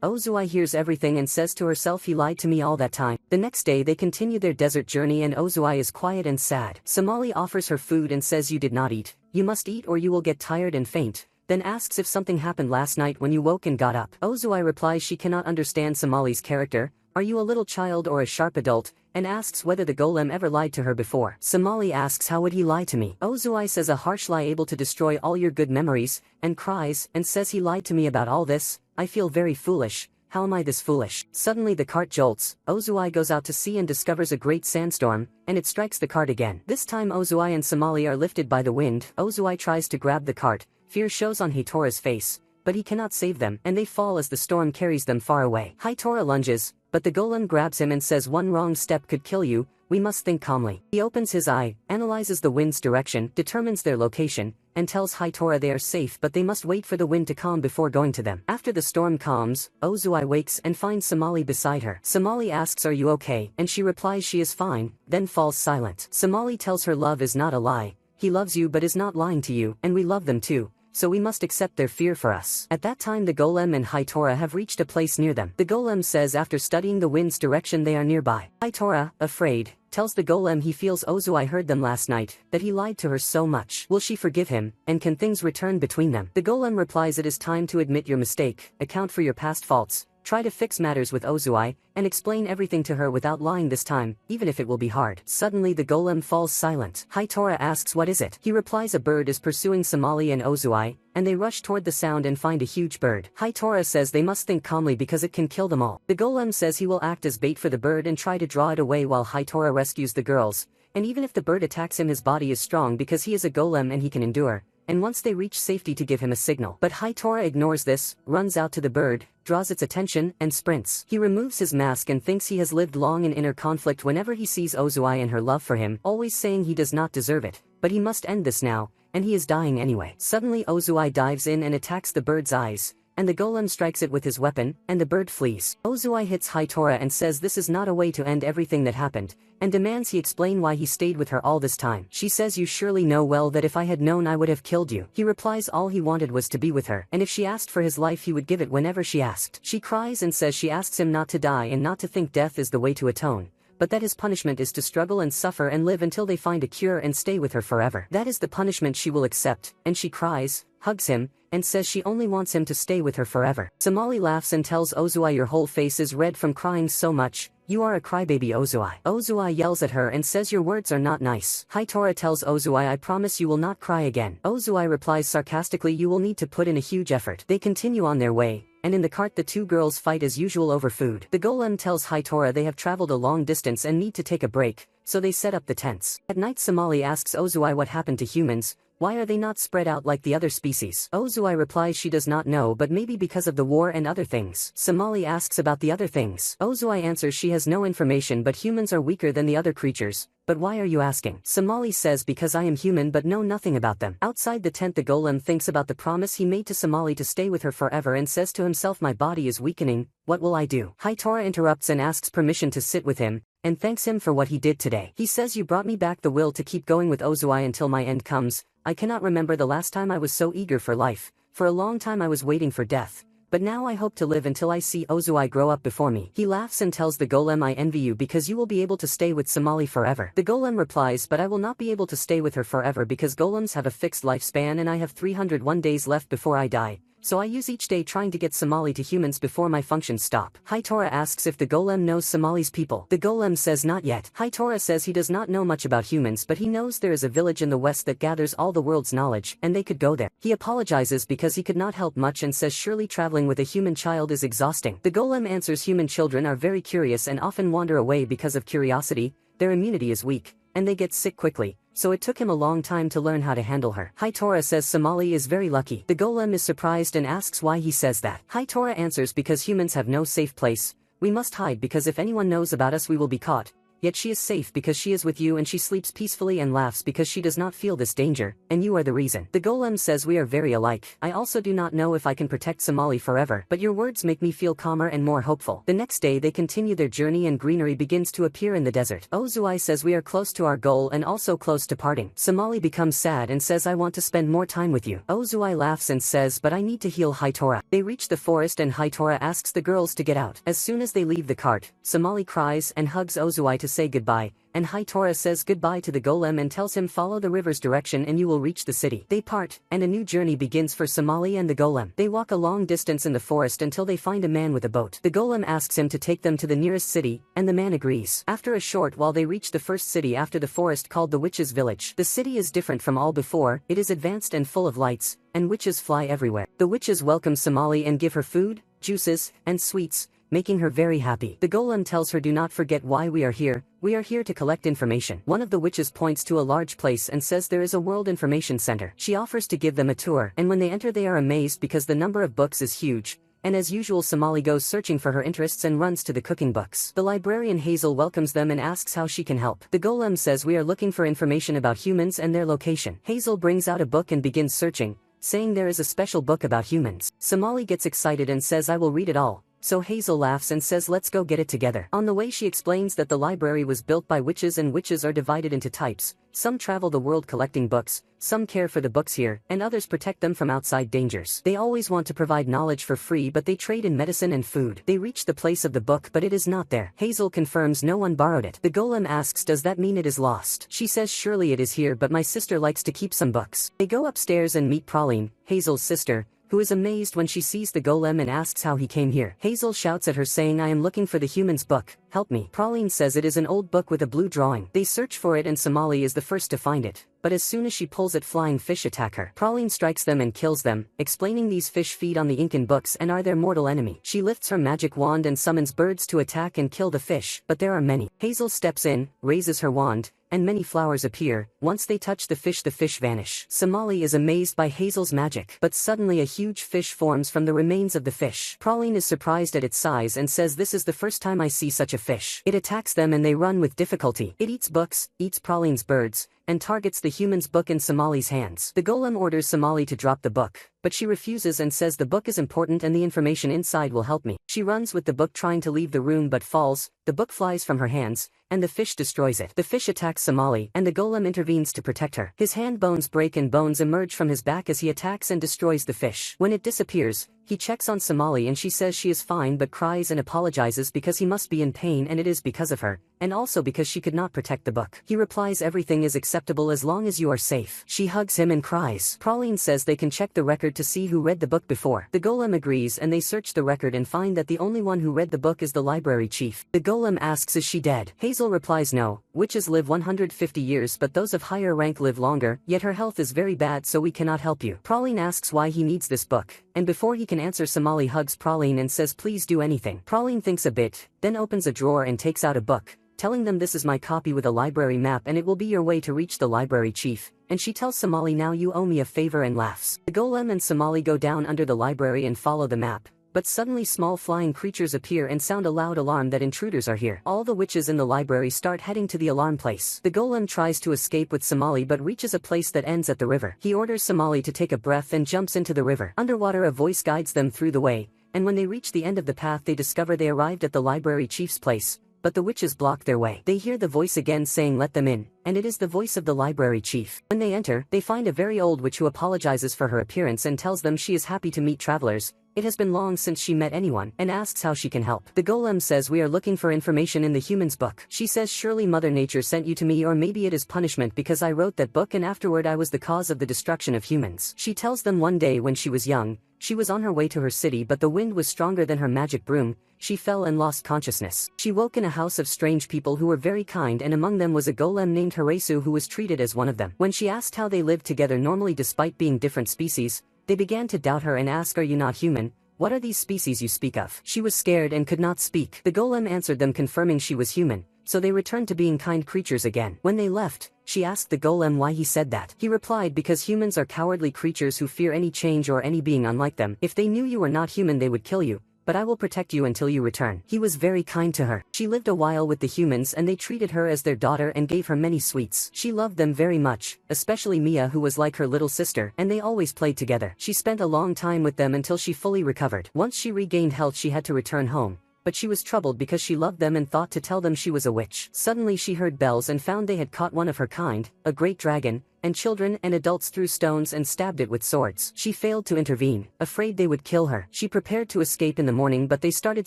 Ozui hears everything and says to herself, he lied to me all that time. The next day they continue their desert journey and Ozui is quiet and sad. Somali offers her food and says, you did not eat, you must eat or you will get tired and faint, then asks if something happened last night when you woke and got up. Ozui replies she cannot understand Somali's character, are you a little child or a sharp adult, and asks whether the golem ever lied to her before. Somali asks how would he lie to me. Ozui says a harsh lie able to destroy all your good memories, and cries and says he lied to me about all this, I feel very foolish, how am I this foolish? Suddenly the cart jolts, Ozui goes out to sea and discovers a great sandstorm, and it strikes the cart again. This time Ozui and Somali are lifted by the wind. Ozui tries to grab the cart, fear shows on Hitora's face, but he cannot save them and they fall as the storm carries them far away. Hitora lunges, but the golem grabs him and says one wrong step could kill you, we must think calmly. He opens his eye, analyzes the wind's direction, determines their location, and tells Hitora they are safe but they must wait for the wind to calm before going to them. After the storm calms, Ozui wakes and finds Somali beside her. Somali asks are you okay, and she replies she is fine, then falls silent. Somali tells her love is not a lie, he loves you but is not lying to you, and we love them too, so we must accept their fear for us. At that time the golem and Hitora have reached a place near them. The golem says after studying the wind's direction they are nearby. Hitora, afraid, tells the golem he feels Ozui heard them last night, that he lied to her so much. Will she forgive him, and can things return between them? The golem replies it is time to admit your mistake, account for your past faults, try to fix matters with Ozui, and explain everything to her without lying this time, even if it will be hard. Suddenly the golem falls silent. Hitora asks what is it? He replies a bird is pursuing Somali and Ozui, and they rush toward the sound and find a huge bird. Hitora says they must think calmly because it can kill them all. The golem says he will act as bait for the bird and try to draw it away while Hitora rescues the girls, and even if the bird attacks him his body is strong because he is a golem and he can endure, and once they reach safety to give him a signal. But Hitora ignores this, runs out to the bird, draws its attention, and sprints. He removes his mask and thinks he has lived long in inner conflict whenever he sees Ozui and her love for him, always saying he does not deserve it, but he must end this now, and he is dying anyway. Suddenly Ozui dives in and attacks the bird's eyes, and the golem strikes it with his weapon, and the bird flees. Ozui hits Hitora and says this is not a way to end everything that happened, and demands he explain why he stayed with her all this time. She says you surely know well that if I had known I would have killed you. He replies all he wanted was to be with her, and if she asked for his life he would give it whenever she asked. She cries and says she asks him not to die and not to think death is the way to atone, but that his punishment is to struggle and suffer and live until they find a cure and stay with her forever. That is the punishment she will accept, and she cries, hugs him, and says she only wants him to stay with her forever. Somali laughs and tells Ozui your whole face is red from crying so much, you are a crybaby Ozui. Ozui yells at her and says your words are not nice. Hitora tells Ozui I promise you will not cry again. Ozui replies sarcastically you will need to put in a huge effort. They continue on their way, and in the cart the two girls fight as usual over food. The golem tells Hitora they have traveled a long distance and need to take a break, so they set up the tents. At night Somali asks Ozui what happened to humans, why are they not spread out like the other species? Ozui replies she does not know but maybe because of the war and other things. Somali asks about the other things. Ozui answers she has no information but humans are weaker than the other creatures, but why are you asking? Somali says because I am human but know nothing about them. Outside the tent the golem thinks about the promise he made to Somali to stay with her forever and says to himself my body is weakening, what will I do? Hitora interrupts and asks permission to sit with him, and thanks him for what he did today. He says you brought me back the will to keep going with Ozui until my end comes. I cannot remember the last time I was so eager for life, for a long time I was waiting for death, but now I hope to live until I see Ozui grow up before me. He laughs and tells the golem I envy you because you will be able to stay with Somali forever. The golem replies but I will not be able to stay with her forever because golems have a fixed lifespan and I have 301 days left before I die, so I use each day trying to get Somali to humans before my functions stop. Hitora asks if the golem knows Somali's people. The golem says not yet. Hitora says he does not know much about humans but he knows there is a village in the west that gathers all the world's knowledge and they could go there. He apologizes because he could not help much and says surely traveling with a human child is exhausting. The golem answers human children are very curious and often wander away because of curiosity, their immunity is weak, and they get sick quickly, so it took him a long time to learn how to handle her. Hitora says Somali is very lucky. The golem is surprised and asks why he says that. Hitora answers because humans have no safe place, we must hide because if anyone knows about us we will be caught, yet she is safe because she is with you and she sleeps peacefully and laughs because she does not feel this danger, and you are the reason. The golem says we are very alike. I also do not know if I can protect Somali forever, but your words make me feel calmer and more hopeful. The next day they continue their journey and greenery begins to appear in the desert. Ozui says we are close to our goal and also close to parting. Somali becomes sad and says I want to spend more time with you. Ozui laughs and says but I need to heal Hitora. They reach the forest and Hitora asks the girls to get out. As soon as they leave the cart, Somali cries and hugs Ozui to say goodbye, and Hitora says goodbye to the golem and tells him follow the river's direction and you will reach the city. They part, and a new journey begins for Somali and the golem. They walk a long distance in the forest until they find a man with a boat. The golem asks him to take them to the nearest city, and the man agrees. After a short while they reach the first city after the forest called the Witch's Village. The city is different from all before, it is advanced and full of lights, and witches fly everywhere. The witches welcome Somali and give her food, juices, and sweets, making her very happy. The golem tells her do not forget why we are here to collect information. One of the witches points to a large place and says there is a World Information Center. She offers to give them a tour, and when they enter they are amazed because the number of books is huge, and as usual Somali goes searching for her interests and runs to the cooking books. The librarian Hazel welcomes them and asks how she can help. The golem says we are looking for information about humans and their location. Hazel brings out a book and begins searching, saying there is a special book about humans. Somali gets excited and says I will read it all. So Hazel laughs and says let's go get it together. On the way she explains that the library was built by witches and witches are divided into types. Some travel the world collecting books, some care for the books here, and others protect them from outside dangers. They always want to provide knowledge for free but they trade in medicine and food. They reach the place of the book but it is not there. Hazel confirms no one borrowed it. The golem asks does that mean it is lost? She says surely it is here but my sister likes to keep some books. They go upstairs and meet Praline, Hazel's sister, who is amazed when she sees the golem and asks how he came here. Hazel shouts at her saying I am looking for the human's book, help me. Praline says it is an old book with a blue drawing. They search for it and Somali is the first to find it, but as soon as she pulls it flying fish attack her. Praline strikes them and kills them, explaining these fish feed on the ink in books and are their mortal enemy. She lifts her magic wand and summons birds to attack and kill the fish, but there are many. Hazel steps in, raises her wand, and many flowers appear. Once they touch the fish vanish. Somali is amazed by Hazel's magic, but suddenly a huge fish forms from the remains of the fish. Praline is surprised at its size and says this is the first time I see such a fish. It attacks them and they run with difficulty. It eats books, eats Praline's birds, and targets the human's book in Somali's hands. The golem orders Somali to drop the book, but she refuses and says the book is important and the information inside will help me. She runs with the book trying to leave the room but falls, the book flies from her hands, and the fish destroys it. The fish attacks Somali, and the golem intervenes to protect her. His hand bones break and bones emerge from his back as he attacks and destroys the fish. When it disappears, he checks on Somali and she says she is fine but cries and apologizes because he must be in pain and it is because of her, and also because she could not protect the book. He replies everything is acceptable as long as you are safe. She hugs him and cries. Praline says they can check the record to see who read the book before. The golem agrees and they search the record and find that the only one who read the book is the library chief. The golem asks is she dead? Hazel replies no, witches live 150 years but those of higher rank live longer, yet her health is very bad so we cannot help you. Praline asks why he needs this book, and before he can answer Somali hugs Praline and says please do anything. Praline thinks a bit, then opens a drawer and takes out a book, telling them this is my copy with a library map and it will be your way to reach the library chief, and she tells Somali now you owe me a favor and laughs. The golem and Somali go down under the library and follow the map, but suddenly small flying creatures appear and sound a loud alarm that intruders are here. All the witches in the library start heading to the alarm place. The golem tries to escape with Somali but reaches a place that ends at the river. He orders Somali to take a breath and jumps into the river. Underwater a voice guides them through the way, and when they reach the end of the path they discover they arrived at the library chief's place, but the witches block their way. They hear the voice again saying let them in, and it is the voice of the library chief. When they enter, they find a very old witch who apologizes for her appearance and tells them she is happy to meet travelers. It has been long since she met anyone, and asks how she can help. The golem says we are looking for information in the human's book. She says surely Mother Nature sent you to me or maybe it is punishment because I wrote that book and afterward I was the cause of the destruction of humans. She tells them one day when she was young, she was on her way to her city but the wind was stronger than her magic broom, she fell and lost consciousness. She woke in a house of strange people who were very kind and among them was a golem named Haresu who was treated as one of them. When she asked how they lived together normally despite being different species, they began to doubt her and ask are you not human? What are these species you speak of? She was scared and could not speak. The golem answered them confirming she was human, so they returned to being kind creatures again. When they left, she asked the golem why he said that. He replied because humans are cowardly creatures who fear any change or any being unlike them. If they knew you were not human they would kill you, but I will protect you until you return. He was very kind to her. She lived a while with the humans and they treated her as their daughter and gave her many sweets. She loved them very much, especially Mia who was like her little sister, and they always played together. She spent a long time with them until she fully recovered. Once she regained health she had to return home, but she was troubled because she loved them and thought to tell them she was a witch. Suddenly she heard bells and found they had caught one of her kind, a great dragon, and children and adults threw stones and stabbed it with swords. She failed to intervene, afraid they would kill her. She prepared to escape in the morning but they started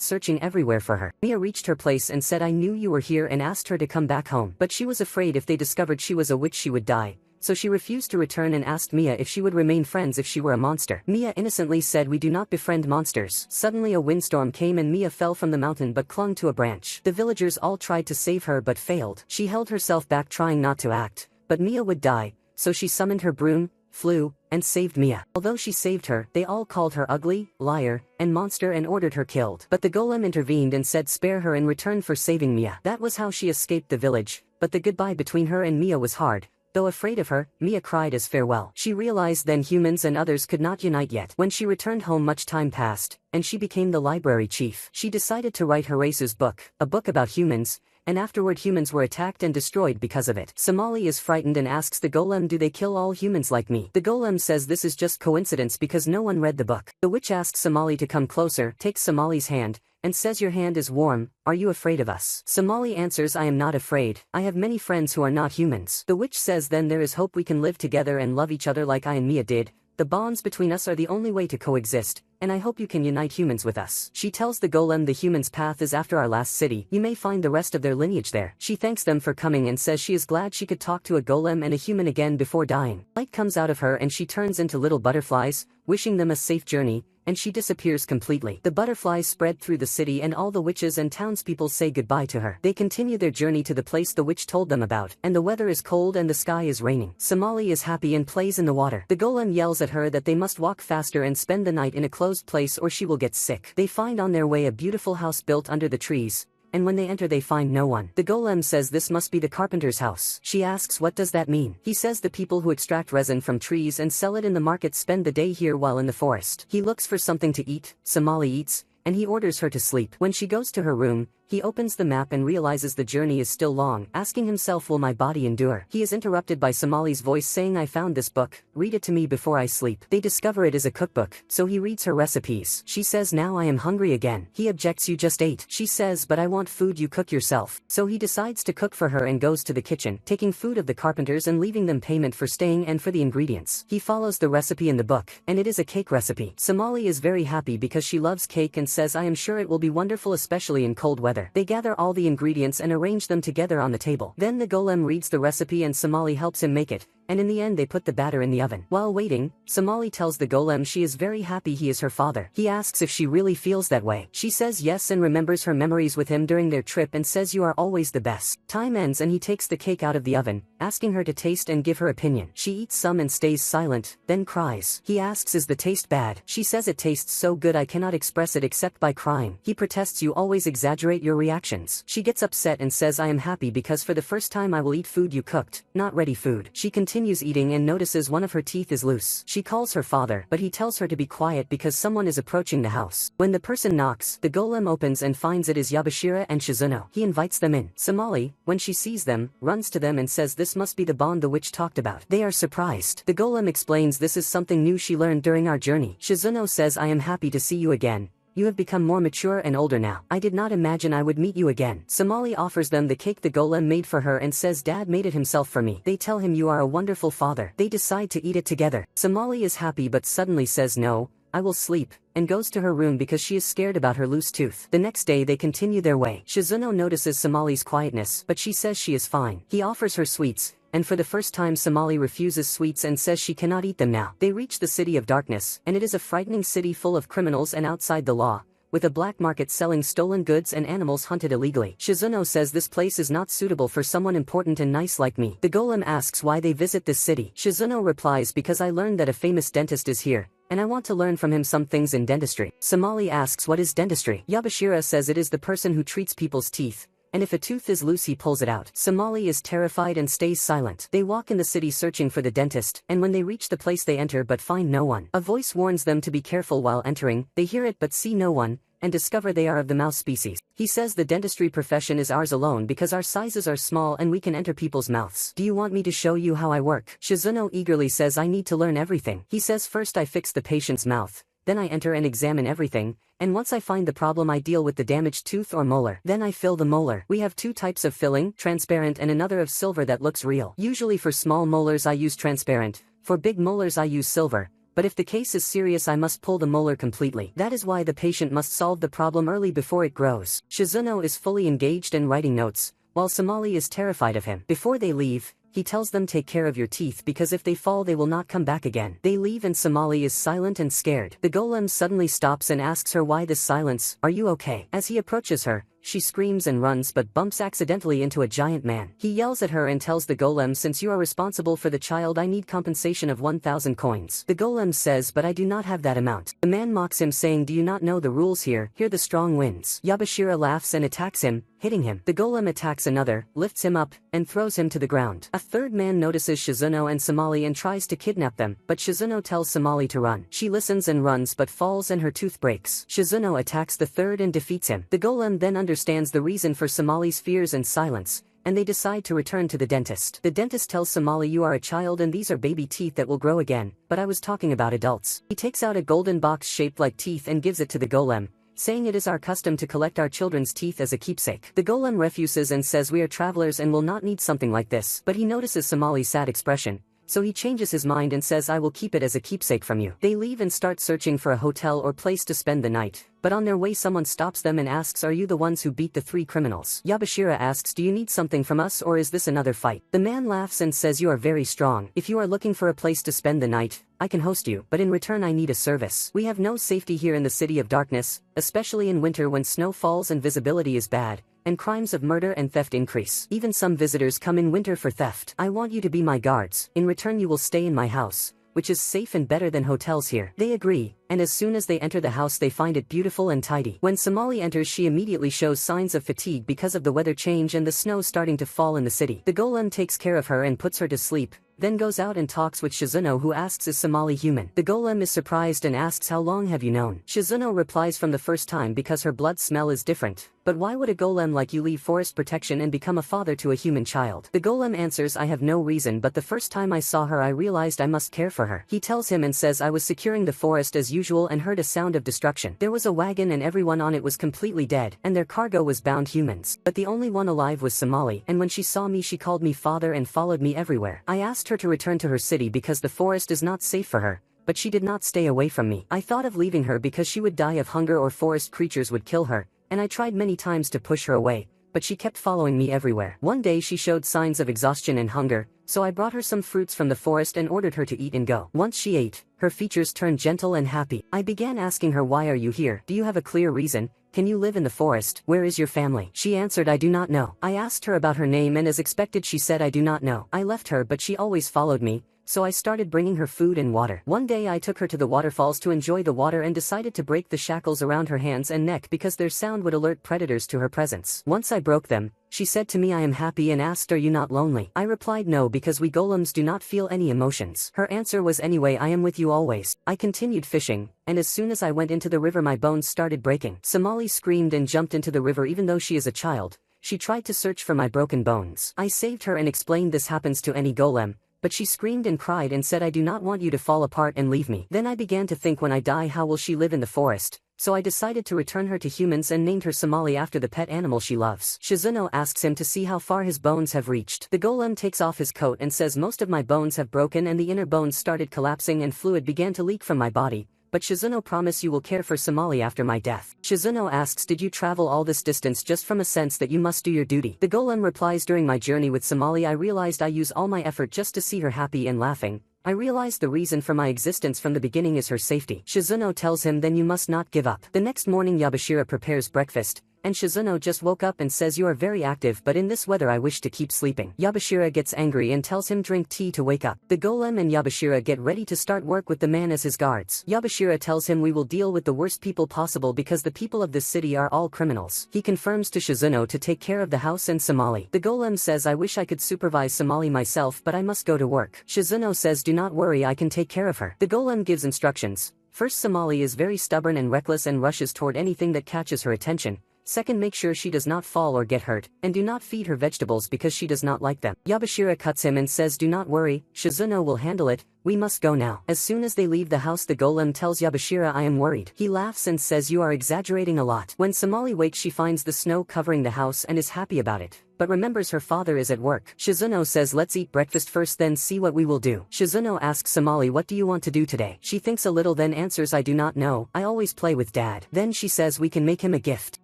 searching everywhere for her. Mia reached her place and said, "I knew you were here," and asked her to come back home. But she was afraid if they discovered she was a witch she would die. So she refused to return and asked Mia if she would remain friends if she were a monster. Mia innocently said, "We do not befriend monsters." Suddenly a windstorm came and Mia fell from the mountain but clung to a branch. The villagers all tried to save her but failed. She held herself back trying not to act, but Mia would die, so she summoned her broom, flew, and saved Mia. Although she saved her, they all called her ugly, liar, and monster and ordered her killed. But the golem intervened and said spare her in return for saving Mia. That was how she escaped the village, but the goodbye between her and Mia was hard. Though afraid of her, Mia cried as farewell. She realized then humans and others could not unite yet. When she returned home much time passed, and she became the library chief. She decided to write Horace's book, a book about humans, and afterward humans were attacked and destroyed because of it. Somali is frightened and asks the golem, "Do they kill all humans like me?" The golem says this is just coincidence because no one read the book. The witch asks Somali to come closer, takes Somali's hand, and says, "Your hand is warm, are you afraid of us?" Somali answers, "I am not afraid, I have many friends who are not humans." The witch says, "Then there is hope, we can live together and love each other like I and Mia did. The bonds between us are the only way to coexist, and I hope you can unite humans with us." She tells the golem the human's path is after our last city. You may find the rest of their lineage there. She thanks them for coming and says she is glad she could talk to a golem and a human again before dying. Light comes out of her and she turns into little butterflies, wishing them a safe journey, and she disappears completely. The butterflies spread through the city and all the witches and townspeople say goodbye to her. They continue their journey to the place the witch told them about, and the weather is cold and the sky is raining. Somali is happy and plays in the water. The golem yells at her that they must walk faster and spend the night in a closed place or she will get sick. They find on their way a beautiful house built under the trees, and when they enter they find no one. The golem says this must be the carpenter's house. She asks what does that mean? He says the people who extract resin from trees and sell it in the market spend the day here while in the forest. He looks for something to eat, Somali eats, and he orders her to sleep. When she goes to her room, he opens the map and realizes the journey is still long, asking himself, will my body endure? He is interrupted by Somali's voice saying, "I found this book, read it to me before I sleep." They discover it is a cookbook, so he reads her recipes. She says, "Now I am hungry again." He objects, "You just ate." She says, "But I want food you cook yourself." So he decides to cook for her and goes to the kitchen, taking food of the carpenters and leaving them payment for staying and for the ingredients. He follows the recipe in the book, and it is a cake recipe. Somali is very happy because she loves cake and says, "I am sure it will be wonderful especially in cold weather." They gather all the ingredients and arrange them together on the table. Then the golem reads the recipe and Somali helps him make it, and in the end they put the batter in the oven. While waiting, Somali tells the golem she is very happy he is her father. He asks if she really feels that way. She says yes and remembers her memories with him during their trip and says, "You are always the best." Time ends and he takes the cake out of the oven, asking her to taste and give her opinion. She eats some and stays silent, then cries. He asks, "Is the taste bad?" She says, "It tastes so good I cannot express it except by crying." He protests, "You always exaggerate your reactions." She gets upset and says, "I am happy because for the first time I will eat food you cooked, not ready food." She continues eating and notices one of her teeth is loose. She calls her father, but he tells her to be quiet because someone is approaching the house. When the person knocks, the golem opens and finds it is Yabashira and Shizuno. He invites them in. Somali, when she sees them, runs to them and says this must be the bond the witch talked about. They are surprised. The golem explains this is something new she learned during our journey. Shizuno says, "I am happy to see you again. You have become more mature and older now. I did not imagine I would meet you again." Somali offers them the cake the golem made for her and says, "Dad made it himself for me." They tell him, "You are a wonderful father." They decide to eat it together. Somali is happy but suddenly says, "No, I will sleep," and goes to her room because she is scared about her loose tooth. The next day they continue their way. Shizuno notices Somali's quietness, but she says she is fine. He offers her sweets, and for the first time Somali refuses sweets and says she cannot eat them now. They reach the city of darkness, and it is a frightening city full of criminals and outside the law, with a black market selling stolen goods and animals hunted illegally. Shizuno says this place is not suitable for someone important and nice like me. The golem asks why they visit this city. Shizuno replies, "Because I learned that a famous dentist is here, and I want to learn from him some things in dentistry." Somali asks, "What is dentistry?" Yabashira says it is the person who treats people's teeth, and if a tooth is loose he pulls it out. Somali is terrified and stays silent. They walk in the city searching for the dentist, and when they reach the place they enter but find no one. A voice warns them to be careful while entering. They hear it but see no one, and discover they are of the mouse species. He says the dentistry profession is ours alone because our sizes are small and we can enter people's mouths. Do you want me to show you how I work? Shizuno eagerly says I need to learn everything. He says first I fix the patient's mouth, then I enter and examine everything, and once I find the problem I deal with the damaged tooth or molar. Then I fill the molar. We have two types of filling, transparent and another of silver that looks real. Usually for small molars I use transparent, for big molars I use silver. But if the case is serious I must pull the molar completely. That is why the patient must solve the problem early before it grows. Shizuno is fully engaged and writing notes, while Somali is terrified of him. Before they leave, he tells them take care of your teeth because if they fall they will not come back again. They leave and Somali is silent and scared. The golem suddenly stops and asks her why this silence, are you okay? As he approaches her, she screams and runs but bumps accidentally into a giant man. He yells at her and tells the golem since you are responsible for the child I need compensation of 1,000 coins. The golem says but I do not have that amount. The man mocks him saying do you not know the rules here? Here the strong wins. Yabashira laughs and attacks him, hitting him. The golem attacks another, lifts him up, and throws him to the ground. A third man notices Shizuno and Somali and tries to kidnap them, but Shizuno tells Somali to run. She listens and runs but falls and her tooth breaks. Shizuno attacks the third and defeats him. The golem then understands the reason for Somali's fears and silence, and they decide to return to the dentist. The dentist tells Somali you are a child and these are baby teeth that will grow again, but I was talking about adults. He takes out a golden box shaped like teeth and gives it to the golem, saying it is our custom to collect our children's teeth as a keepsake. The golem refuses and says we are travelers and will not need something like this, but he notices Somali's sad expression, so he changes his mind and says I will keep it as a keepsake from you. They leave and start searching for a hotel or place to spend the night, but on their way someone stops them and asks are you the ones who beat the 3 criminals? Yabashira asks do you need something from us or is this another fight? The man laughs and says you are very strong. If you are looking for a place to spend the night, I can host you, but in return I need a service. We have no safety here in the city of darkness, especially in winter when snow falls and visibility is bad, and crimes of murder and theft increase. Even some visitors come in winter for theft. I want you to be my guards. In return you will stay in my house, which is safe and better than hotels here. They agree, and as soon as they enter the house they find it beautiful and tidy. When Somali enters she immediately shows signs of fatigue because of the weather change and the snow starting to fall in the city. The golem takes care of her and puts her to sleep, then goes out and talks with Shizuno who asks is Somali human? The golem is surprised and asks how long have you known? Shizuno replies from the first time because her blood smell is different. But why would a golem like you leave forest protection and become a father to a human child? The golem answers I have no reason but the first time I saw her I realized I must care for her. He tells him and says I was securing the forest as usual and heard a sound of destruction. There was a wagon and everyone on it was completely dead, and their cargo was bound humans. But the only one alive was Somali, and when she saw me she called me father and followed me everywhere. I asked her to return to her city because the forest is not safe for her, but she did not stay away from me. I thought of leaving her because she would die of hunger or forest creatures would kill her, and I tried many times to push her away, but she kept following me everywhere. One day she showed signs of exhaustion and hunger, so I brought her some fruits from the forest and ordered her to eat and go. Once she ate, her features turned gentle and happy. I began asking her why are you here? Do you have a clear reason? Can you live in the forest? Where is your family? She answered I do not know. I asked her about her name and as expected she said I do not know. I left her but she always followed me, so I started bringing her food and water. One day I took her to the waterfalls to enjoy the water and decided to break the shackles around her hands and neck because their sound would alert predators to her presence. Once I broke them, she said to me I am happy and asked are you not lonely? I replied no because we golems do not feel any emotions. Her answer was anyway I am with you always. I continued fishing, and as soon as I went into the river my bones started breaking. Somali screamed and jumped into the river even though she is a child. She tried to search for my broken bones. I saved her and explained this happens to any golem, but she screamed and cried and said I do not want you to fall apart and leave me. Then I began to think when I die how will she live in the forest, so I decided to return her to humans and named her Somali after the pet animal she loves. Shizuno asks him to see how far his bones have reached. The golem takes off his coat and says most of my bones have broken and the inner bones started collapsing and fluid began to leak from my body. But Shizuno promise you will care for Somali after my death. Shizuno asks did you travel all this distance just from a sense that you must do your duty? The golem replies during my journey with Somali I realized I use all my effort just to see her happy and laughing. I realized the reason for my existence from the beginning is her safety. Shizuno tells him then you must not give up. The next morning Yabashira prepares breakfast, and Shizuno just woke up and says you are very active but in this weather I wish to keep sleeping. Yabashira gets angry and tells him drink tea to wake up. The golem and Yabashira get ready to start work with the man as his guards. Yabashira tells him we will deal with the worst people possible because the people of this city are all criminals. He confirms to Shizuno to take care of the house and Somali. The golem says I wish I could supervise Somali myself but I must go to work. Shizuno says do not worry I can take care of her. The golem gives instructions, First, Somali is very stubborn and reckless and rushes toward anything that catches her attention. Second, make sure she does not fall or get hurt, and do not feed her vegetables because she does not like them. Yabashira cuts him and says, do not worry, Shizuno will handle it, we must go now. As soon as they leave the house, the golem tells Yabashira, I am worried. He laughs and says, you are exaggerating a lot. When Somali wakes, she finds the snow covering the house and is happy about it, but remembers her father is at work. Shizuno says, let's eat breakfast first, then see what we will do. Shizuno asks Somali, what do you want to do today? She thinks a little, then answers, I do not know, I always play with dad. Then she says, we can make him a gift.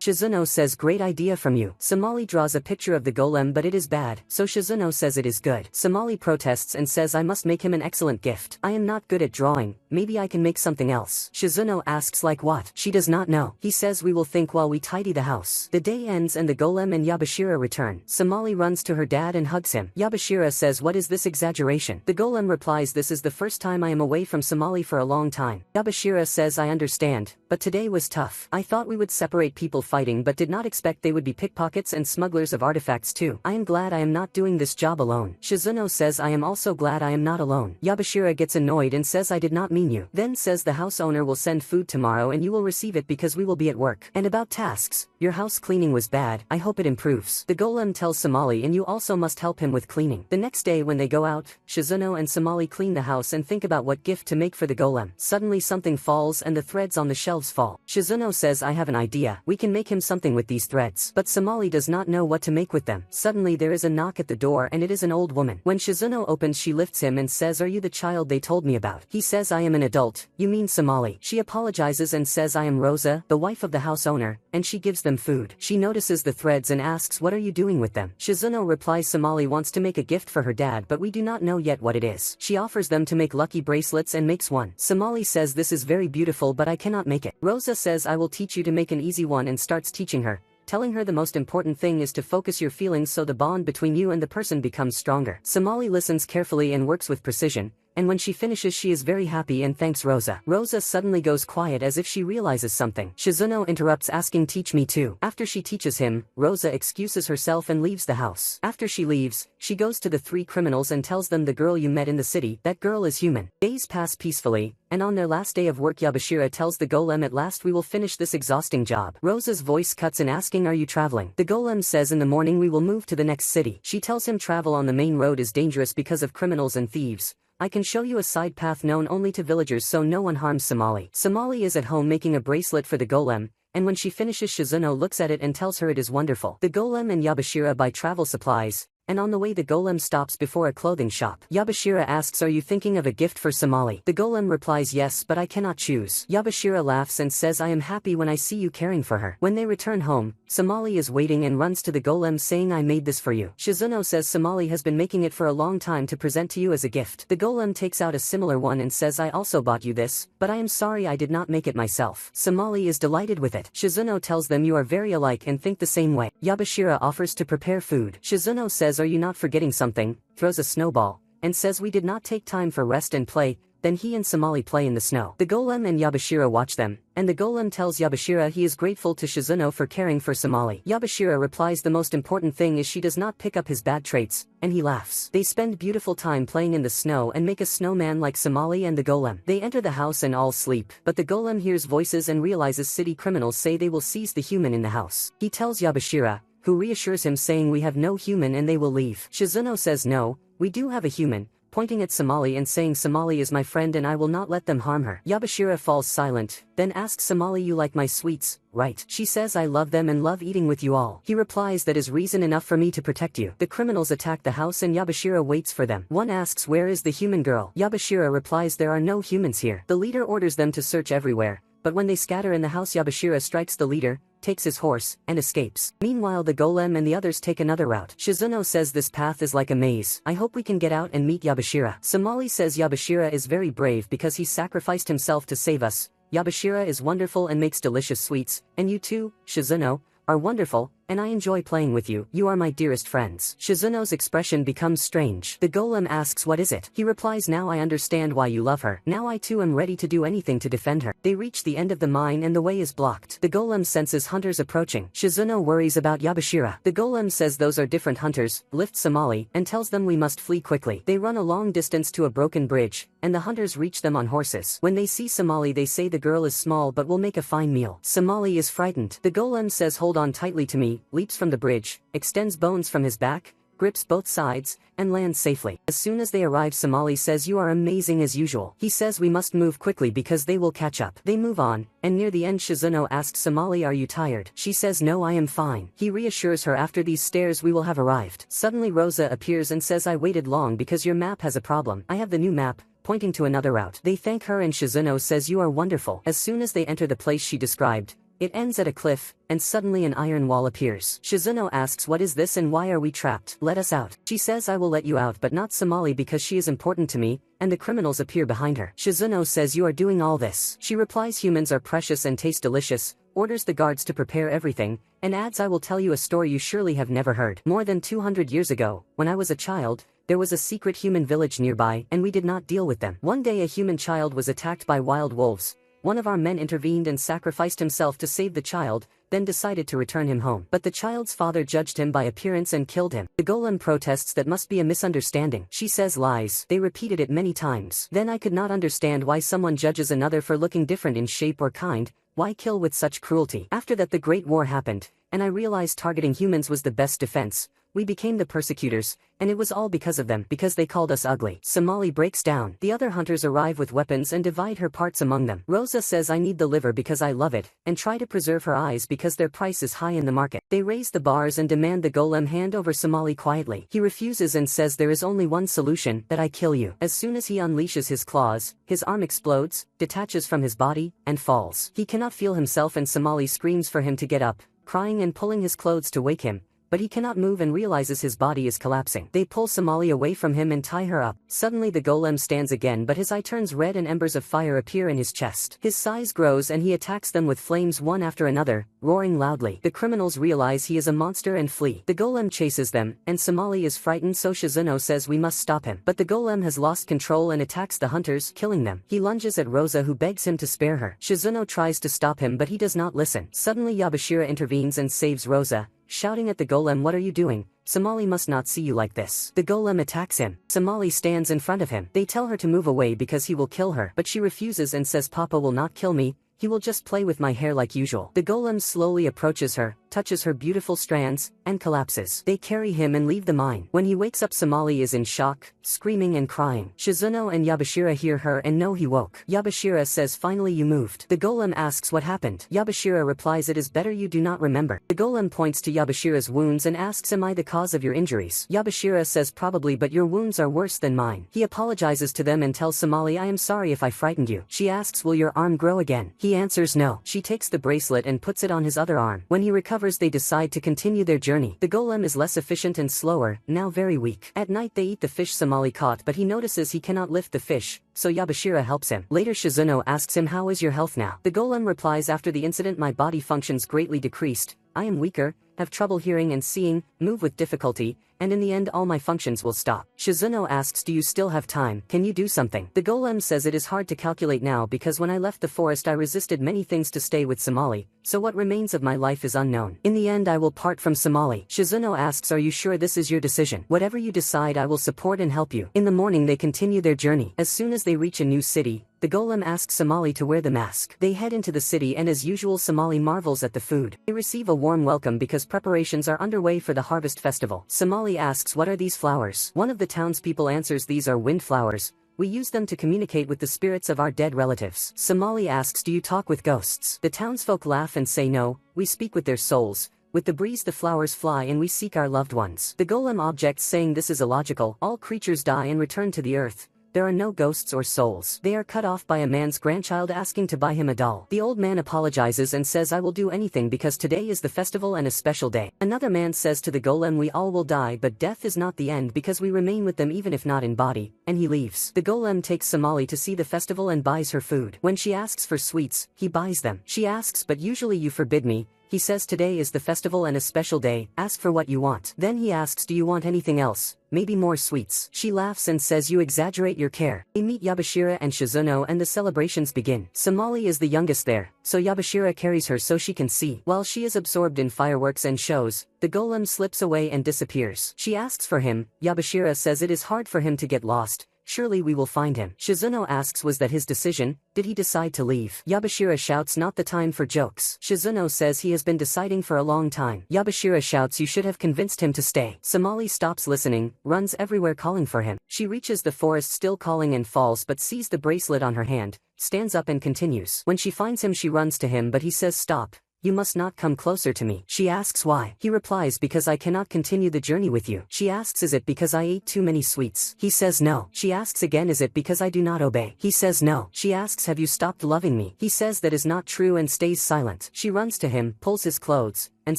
Shizuno says, great idea from you. Somali draws a picture of the golem, but it is bad, so Shizuno says it is good. Somali protests and says, I must make him an excellent gift. I am not good at drawing, maybe I can make something else. Shizuno asks, like what? She does not know. He says, we will think while we tidy the house. The day ends and the golem and Yabashira return. Somali runs to her dad and hugs him. Yabashira says, what is this exaggeration? The golem replies, this is the first time I am away from Somali for a long time. Yabashira says, I understand, but today was tough. I thought we would separate people fighting, but did not expect they would be pickpockets and smugglers of artifacts too. I am glad I am not doing this job alone. Shizuno says, I am also glad I am not alone. Yabashira gets annoyed and says, I did not mean you. Then says, the house owner will send food tomorrow and you will receive it because we will be at work. And about tasks, your house cleaning was bad, I hope it improves. The golem tells Somali, and you also must help him with cleaning. The next day when they go out, Shizuno and Somali clean the house and think about what gift to make for the golem. Suddenly something falls and the threads on the shelves fall. Shizuno says, I have an idea, we can make him something with these threads. But Somali does not know what to make with them. Suddenly there is a knock at the door and it is an old woman. When Shizuno opens, she lifts him and says, are you the child they told me about? He says, I am an adult, you mean Somali. She apologizes and says, I am Rosa, the wife of the house owner, and she gives them food. She notices the threads and asks, what are you doing with them? Shizuno replies, Somali wants to make a gift for her dad, but we do not know yet what it is. She offers them to make lucky bracelets and makes one. Somali says, this is very beautiful, but I cannot make it. Rosa says, I will teach you to make an easy one, and starts teaching her, telling her the most important thing is to focus your feelings so the bond between you and the person becomes stronger. Somali listens carefully and works with precision, and when she finishes she is very happy and thanks Rosa. Rosa suddenly goes quiet as if she realizes something. Shizuno interrupts asking, teach me too. After she teaches him, Rosa excuses herself and leaves the house. After she leaves, she goes to the three criminals and tells them, the girl you met in the city, that girl is human. Days pass peacefully, and on their last day of work Yabashira tells the golem, at last we will finish this exhausting job. Rosa's voice cuts in asking, are you traveling? The golem says, in the morning we will move to the next city. She tells him travel on the main road is dangerous because of criminals and thieves. I can show you a side path known only to villagers so no one harms Somali. Somali is at home making a bracelet for the golem, and when she finishes Shizuno looks at it and tells her it is wonderful. The golem and Yabashira buy travel supplies, and on the way the golem stops before a clothing shop. Yabashira asks, are you thinking of a gift for Somali? The golem replies, yes, but I cannot choose. Yabashira laughs and says, I am happy when I see you caring for her. When they return home, Somali is waiting and runs to the golem saying, I made this for you. Shizuno says Somali has been making it for a long time to present to you as a gift. The golem takes out a similar one and says, I also bought you this, but I am sorry I did not make it myself. Somali is delighted with it. Shizuno tells them, you are very alike and think the same way. Yabashira offers to prepare food. Shizuno says, are you not forgetting something? Throws a snowball, and says, we did not take time for rest and play. Then he and Somali play in the snow. The golem and Yabashira watch them, and the golem tells Yabashira he is grateful to Shizuno for caring for Somali. Yabashira replies, the most important thing is she does not pick up his bad traits, and he laughs. They spend beautiful time playing in the snow and make a snowman like Somali and the golem. They enter the house and all sleep, but the golem hears voices and realizes city criminals say they will seize the human in the house. He tells Yabashira, who reassures him saying, we have no human and they will leave. Shizuno says, no, we do have a human, pointing at Somali and saying, Somali is my friend and I will not let them harm her. Yabashira falls silent, then asks Somali, you like my sweets, right? She says, I love them and love eating with you all. He replies, that is reason enough for me to protect you. The criminals attack the house and Yabashira waits for them. One asks, where is the human girl? Yabashira replies, there are no humans here. The leader orders them to search everywhere, but when they scatter in the house Yabashira strikes the leader, takes his horse, and escapes. Meanwhile the golem and the others take another route. Shizuno says this path is like a maze. I hope we can get out and meet Yabashira. Somali says Yabashira is very brave because he sacrificed himself to save us. Yabashira is wonderful and makes delicious sweets, and you too, Shizuno, are wonderful, and I enjoy playing with you. You are my dearest friends. Shizuno's expression becomes strange. The golem asks what is it? He replies, now I understand why you love her. Now I too am ready to do anything to defend her. They reach the end of the mine and the way is blocked. The golem senses hunters approaching. Shizuno worries about Yabashira. The golem says those are different hunters, lifts Somali, and tells them we must flee quickly. They run a long distance to a broken bridge, and the hunters reach them on horses. When they see Somali they say the girl is small but will make a fine meal. Somali is frightened. The golem says hold on tightly to me, leaps from the bridge, extends bones from his back, grips both sides, and lands safely. As soon as they arrive Somali says you are amazing as usual. He says we must move quickly because they will catch up. They move on, and near the end Shizuno asks Somali are you tired? She says no I am fine. He reassures her after these stairs we will have arrived. Suddenly Rosa appears and says I waited long because your map has a problem. I have the new map, pointing to another route. They thank her and Shizuno says you are wonderful. As soon as they enter the place she described, it ends at a cliff, and suddenly an iron wall appears. Shizuno asks what is this and why are we trapped? Let us out. She says I will let you out but not Somali because she is important to me, and the criminals appear behind her. Shizuno says you are doing all this. She replies humans are precious and taste delicious, orders the guards to prepare everything, and adds I will tell you a story you surely have never heard. More than 200 years ago, when I was a child, there was a secret human village nearby and we did not deal with them. One day a human child was attacked by wild wolves. One of our men intervened and sacrificed himself to save the child, then decided to return him home. But the child's father judged him by appearance and killed him. The golem protests that must be a misunderstanding. She says lies. They repeated it many times. Then I could not understand why someone judges another for looking different in shape or kind. Why kill with such cruelty? After that the Great War happened, and I realized targeting humans was the best defense. We became the persecutors, and it was all because of them, because they called us ugly. Somali breaks down. The other hunters arrive with weapons and divide her parts among them. Rosa says I need the liver because I love it, and try to preserve her eyes because their price is high in the market. They raise the bars and demand the golem hand over Somali quietly. He refuses and says there is only one solution, that I kill you. As soon as he unleashes his claws, his arm explodes, detaches from his body, and falls. He cannot feel himself and Somali screams for him to get up, crying and pulling his clothes to wake him. But he cannot move and realizes his body is collapsing. They pull Somali away from him and tie her up. Suddenly the golem stands again but his eye turns red and embers of fire appear in his chest. His size grows and he attacks them with flames one after another, roaring loudly. The criminals realize he is a monster and flee. The golem chases them, and Somali is frightened so Shizuno says we must stop him. But the golem has lost control and attacks the hunters, killing them. He lunges at Rosa who begs him to spare her. Shizuno tries to stop him but he does not listen. Suddenly Yabashira intervenes and saves Rosa, shouting at the golem what are you doing? Somali must not see you like this. The golem attacks him. Somali stands in front of him. They tell her to move away because he will kill her. But she refuses and says Papa will not kill me. He will just play with my hair like usual. The golem slowly approaches her, touches her beautiful strands, and collapses. They carry him and leave the mine. When he wakes up Somali is in shock, screaming and crying. Shizuno and Yabashira hear her and know he woke. Yabashira says finally you moved. The golem asks what happened. Yabashira replies it is better you do not remember. The golem points to Yabashira's wounds and asks am I the cause of your injuries? Yabashira says probably but your wounds are worse than mine. He apologizes to them and tells Somali I am sorry if I frightened you. She asks will your arm grow again? He answers no. She takes the bracelet and puts it on his other arm. When he recovers they decide to continue their journey. The golem is less efficient and slower, now very weak. At night they eat the fish Somali caught but he notices he cannot lift the fish, so Yabashira helps him. Later Shizuno asks him how is your health now? The golem replies after the incident my body functions greatly decreased, I am weaker, have trouble hearing and seeing, move with difficulty, and in the end all my functions will stop. Shizuno asks do you still have time, can you do something? The golem says it is hard to calculate now because when I left the forest I resisted many things to stay with Somali, so what remains of my life is unknown. In the end I will part from Somali. Shizuno asks are you sure this is your decision? Whatever you decide I will support and help you. In the morning they continue their journey. As soon as they reach a new city, the golem asks Somali to wear the mask. They head into the city and as usual Somali marvels at the food. They receive a warm welcome because preparations are underway for the harvest festival. Somali asks what are these flowers? One of the townspeople answers these are wind flowers. We use them to communicate with the spirits of our dead relatives. Somali asks do you talk with ghosts? The townsfolk laugh and say no, we speak with their souls. With the breeze the flowers fly and we seek our loved ones. The golem objects saying this is illogical. All creatures die and return to the earth. There are no ghosts or souls. They are cut off by a man's grandchild asking to buy him a doll. The old man apologizes and says I will do anything because today is the festival and a special day. Another man says to the golem we all will die but death is not the end because we remain with them even if not in body, and he leaves. The golem takes Somali to see the festival and buys her food. When she asks for sweets, he buys them. She asks but usually you forbid me. He says today is the festival and a special day, ask for what you want. Then he asks, do you want anything else? Maybe more sweets. She laughs and says, you exaggerate your care. They meet Yabashira and Shizuno and the celebrations begin. Somali is the youngest there, so Yabashira carries her so she can see. While she is absorbed in fireworks and shows, the golem slips away and disappears. She asks for him. Yabashira says it is hard for him to get lost. Surely we will find him. Shizuno asks, was that his decision? Did he decide to leave? Yabashira shouts, not the time for jokes. Shizuno says he has been deciding for a long time. Yabashira shouts, you should have convinced him to stay. Somali stops listening, runs everywhere calling for him. She reaches the forest still calling and falls but sees the bracelet on her hand, stands up and continues. When she finds him she runs to him but he says stop. You must not come closer to me. She asks why. He replies, because I cannot continue the journey with you. She asks, is it because I ate too many sweets? He says no. She asks again, is it because I do not obey? He says no. She asks, have you stopped loving me? He says that is not true and stays silent. She runs to him, pulls his clothes, and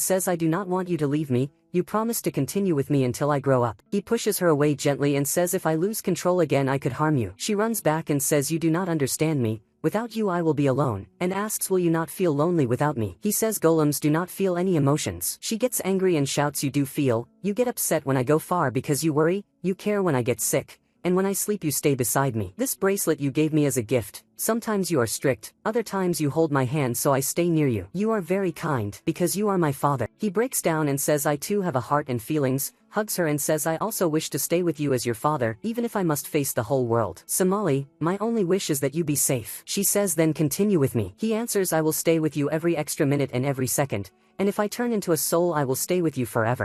says, I do not want you to leave me. You promised to continue with me until I grow up. He pushes her away gently and says, if I lose control again I could harm you. She runs back and says, you do not understand me. Without you I will be alone, and asks, will you not feel lonely without me? He says golems do not feel any emotions. She gets angry and shouts, you do feel, you get upset when I go far because you worry, you care when I get sick, and when I sleep you stay beside me. This bracelet you gave me as a gift. Sometimes you are strict, other times you hold my hand so I stay near you. You are very kind, because you are my father. He breaks down and says, I too have a heart and feelings, hugs her and says, I also wish to stay with you as your father, even if I must face the whole world. Somali, my only wish is that you be safe. She says, then continue with me. He answers, I will stay with you every extra minute and every second, and if I turn into a soul I will stay with you forever.